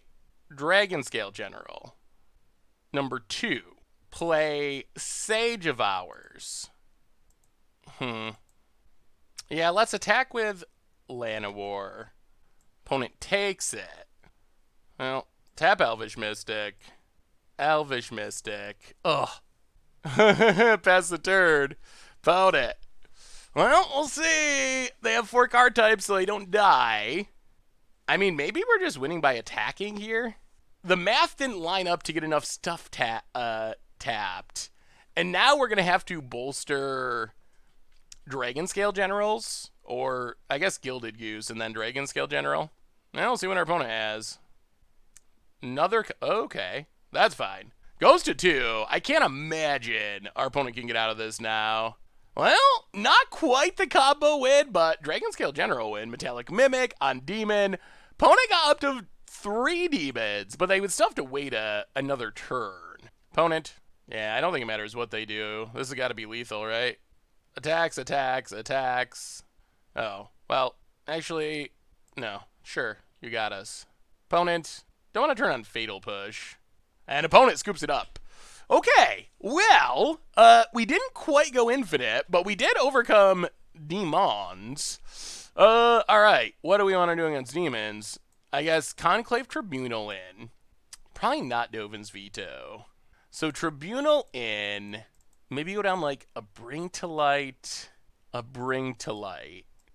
Dragon Scale General. Number 2. Play Sage of Hours. Yeah, let's attack with Llanowar. Opponent takes it. Well, tap Elvish Mystic. Elvish Mystic. Ugh. Pass the turn. Opponent. Well, we'll see. They have 4 card types, so they don't die. I mean, maybe we're just winning by attacking here. The math didn't line up to get enough stuff tapped. And now we're going to have to bolster Dragon Scale Generals. Or, I guess, Gilded Goose and then Dragon Scale General. Now, we'll see what our opponent has. Another... Okay. That's fine. Goes to 2. I can't imagine our opponent can get out of this now. Well, not quite the combo win, but Dragon Scale General win. Metallic Mimic on Demon. Opponent got up to 3 demons, but they would still have to wait another turn. Opponent. Yeah, I don't think it matters what they do. This has got to be lethal, right? Attacks. Oh, well, actually, no. Sure, you got us. Opponent. Don't want to turn on Fatal Push. And opponent scoops it up. Okay, well, we didn't quite go infinite, but we did overcome demons. Alright, what do we want to do against demons? I guess Conclave Tribunal in. Probably not Dovin's Veto. So Tribunal in. Maybe go down like a Bring to Light, a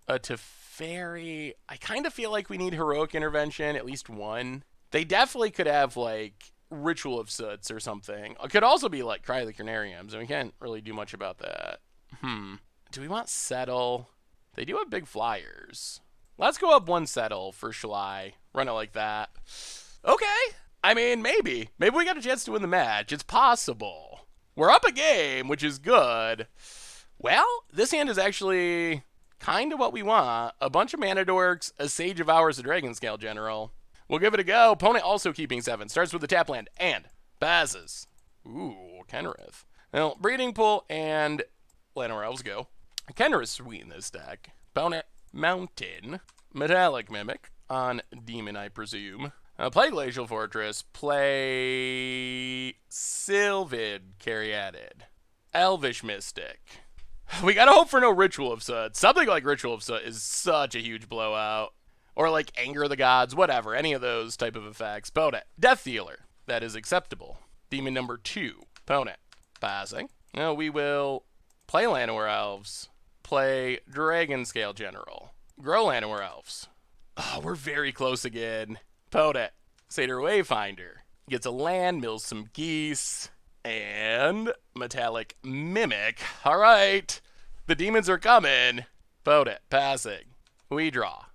Teferi. I kind of feel like we need Heroic Intervention, at least one. They definitely could have like Ritual of Soots or something. It could also be like Cry of the Cranariums, and we can't really do much about that. Do we want Settle? They do have big flyers. Let's go up 1 Settle for Shalai. Run it like that. Okay. I mean, maybe. Maybe we got a chance to win the match. It's possible. We're up a game, which is good. Well, this hand is actually kind of what we want. A bunch of Mana Dorks, a Sage of Hours, a Dragon Scale General. We'll give it a go. Opponent also keeping 7. Starts with the tap land and passes. Ooh, Kenrith. Well, Breeding Pool and Llanowar Elves go. Kenrith's sweet in this deck. Opponent, Mountain. Metallic Mimic on Demon, I presume. Play Glacial Fortress. Play Sylvid Caryatid. Elvish Mystic. We gotta hope for no Ritual of Soot. Something like Ritual of Soot is such a huge blowout. Or like Anger of the Gods, whatever. Any of those type of effects. Opponent, Death Dealer. That is acceptable. Demon number 2. Opponent, passing. Now we will play Llanowar Elves. Play Dragon Scale General. Grow Llanowar Elves. Oh, we're very close again. Opponent, Satyr Wayfinder. Gets a land, mills some geese. And Metallic Mimic. Alright. The demons are coming. Opponent, passing. We draw.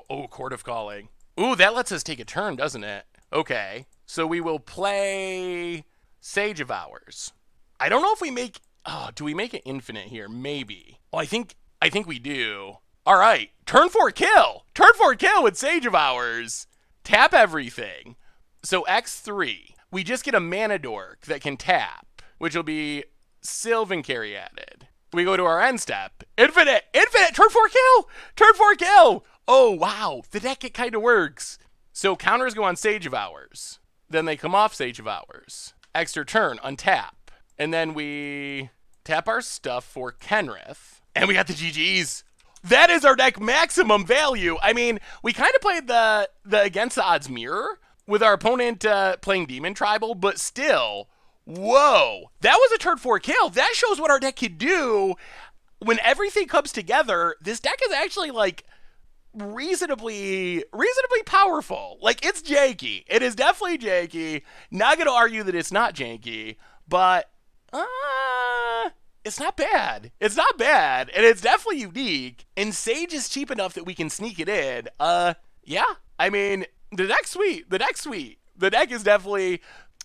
Oh, Court of Calling. Ooh, that lets us take a turn, doesn't it? Okay. So we will play Sage of Hours. I don't know if we make... Oh, do we make it infinite here? Maybe. Oh, I think I think we do. All right, turn 4 kill. Turn 4 kill with Sage of Ours. Tap everything. So X3, we just get a mana dork that can tap, which will be Sylvan Caryatid. We go to our end step. Infinite, turn 4 kill. Turn 4 kill. Oh, wow, the deck, it kind of works. So counters go on Sage of Ours. Then they come off Sage of Ours. Extra turn, untap. And then we tap our stuff for Kenrith. And we got the GGs. That is our deck maximum value. I mean, we kind of played the against the odds mirror with our opponent playing Demon Tribal, but still, whoa. That was a turn 4 kill. That shows what our deck can do. When everything comes together, this deck is actually like reasonably powerful. Like, it's janky. It is definitely janky. Not going to argue that it's not janky, but it's not bad. It's not bad, and it's definitely unique. And Sage is cheap enough that we can sneak it in. Yeah. I mean, the deck's sweet. The deck's sweet. The deck is definitely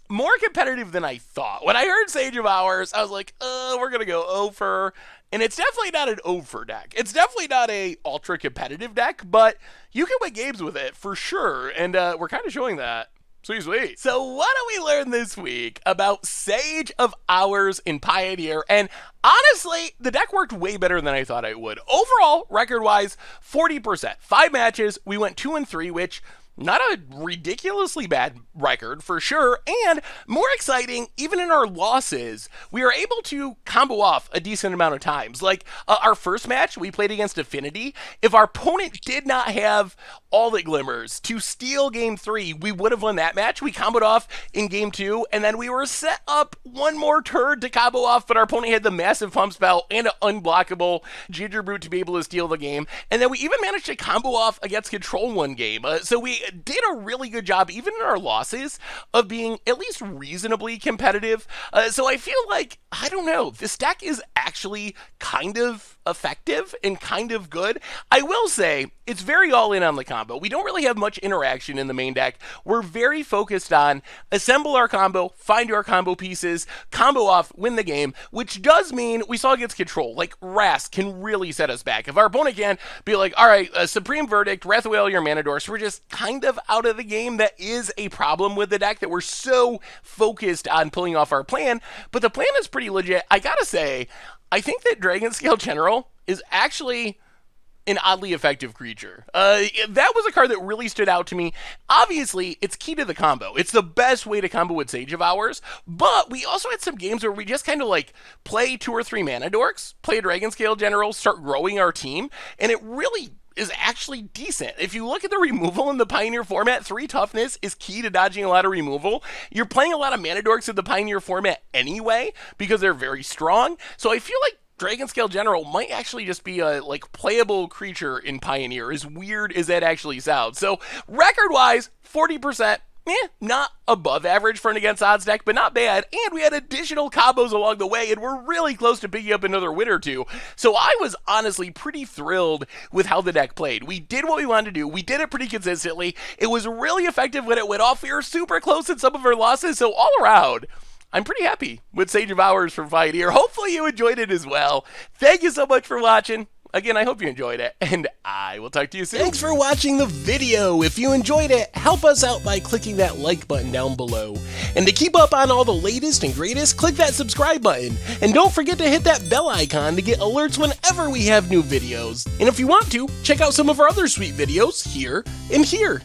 more competitive than I thought. When I heard Sage of Ours, I was like, we're going to go over. And it's definitely not an over deck. It's definitely not a ultra competitive deck, but you can win games with it for sure. And we're kind of showing that. Sweet, sweet. So what do we learn this week about Sage of Ours in Pioneer? And honestly, the deck worked way better than I thought it would. Overall, record-wise, 40%. 5 matches, we went 2-3, which not a ridiculously bad record for sure, and more exciting, even in our losses, we were able to combo off a decent amount of times. Like, our first match, we played against Affinity. If our opponent did not have all the glimmers to steal game 3, we would have won that match. We comboed off in game 2, and then we were set up one more turn to combo off, but our opponent had the massive pump spell and an unblockable Ginger Brute to be able to steal the game. And then we even managed to combo off against Control one game. So we did a really good job, even in our losses, of being at least reasonably competitive. So I feel like, I don't know, this deck is actually kind of effective and kind of good. I will say, it's very all in on the combo. We don't really have much interaction in the main deck. We're very focused on assemble our combo, find our combo pieces, combo off, win the game, which does mean we saw against Control. Like, Rask can really set us back. If our opponent can be like, all right, Supreme Verdict, Wrath Away All Your Mana Dorks, we're just kind of out of the game. That is a problem with the deck, that we're so focused on pulling off our plan, but the plan is pretty legit. I gotta say, I think that Dragonscale General is actually an oddly effective creature. That was a card that really stood out to me. Obviously, it's key to the combo. It's the best way to combo with Sage of Ours, but we also had some games where we just kind of like play 2 or 3 mana dorks, play a Dragonscale General, start growing our team, and it really is actually decent. If you look at the removal in the Pioneer format, 3 toughness is key to dodging a lot of removal. You're playing a lot of mana dorks in the Pioneer format anyway, because they're very strong. So I feel like Dragonscale General might actually just be a like playable creature in Pioneer, as weird as that actually sounds. So record-wise, 40%. Not above average for an against odds deck, but not bad. And we had additional combos along the way, and we're really close to picking up another win or two. So I was honestly pretty thrilled with how the deck played. We did what we wanted to do. We did it pretty consistently. It was really effective when it went off. We were super close in some of our losses. So all around, I'm pretty happy with Sage of Ours from Pioneer. Hopefully you enjoyed it as well. Thank you so much for watching. Again, I hope you enjoyed it, and I will talk to you soon. Thanks for watching the video. If you enjoyed it, help us out by clicking that like button down below. And to keep up on all the latest and greatest, click that subscribe button. And don't forget to hit that bell icon to get alerts whenever we have new videos. And if you want to, check out some of our other sweet videos here and here.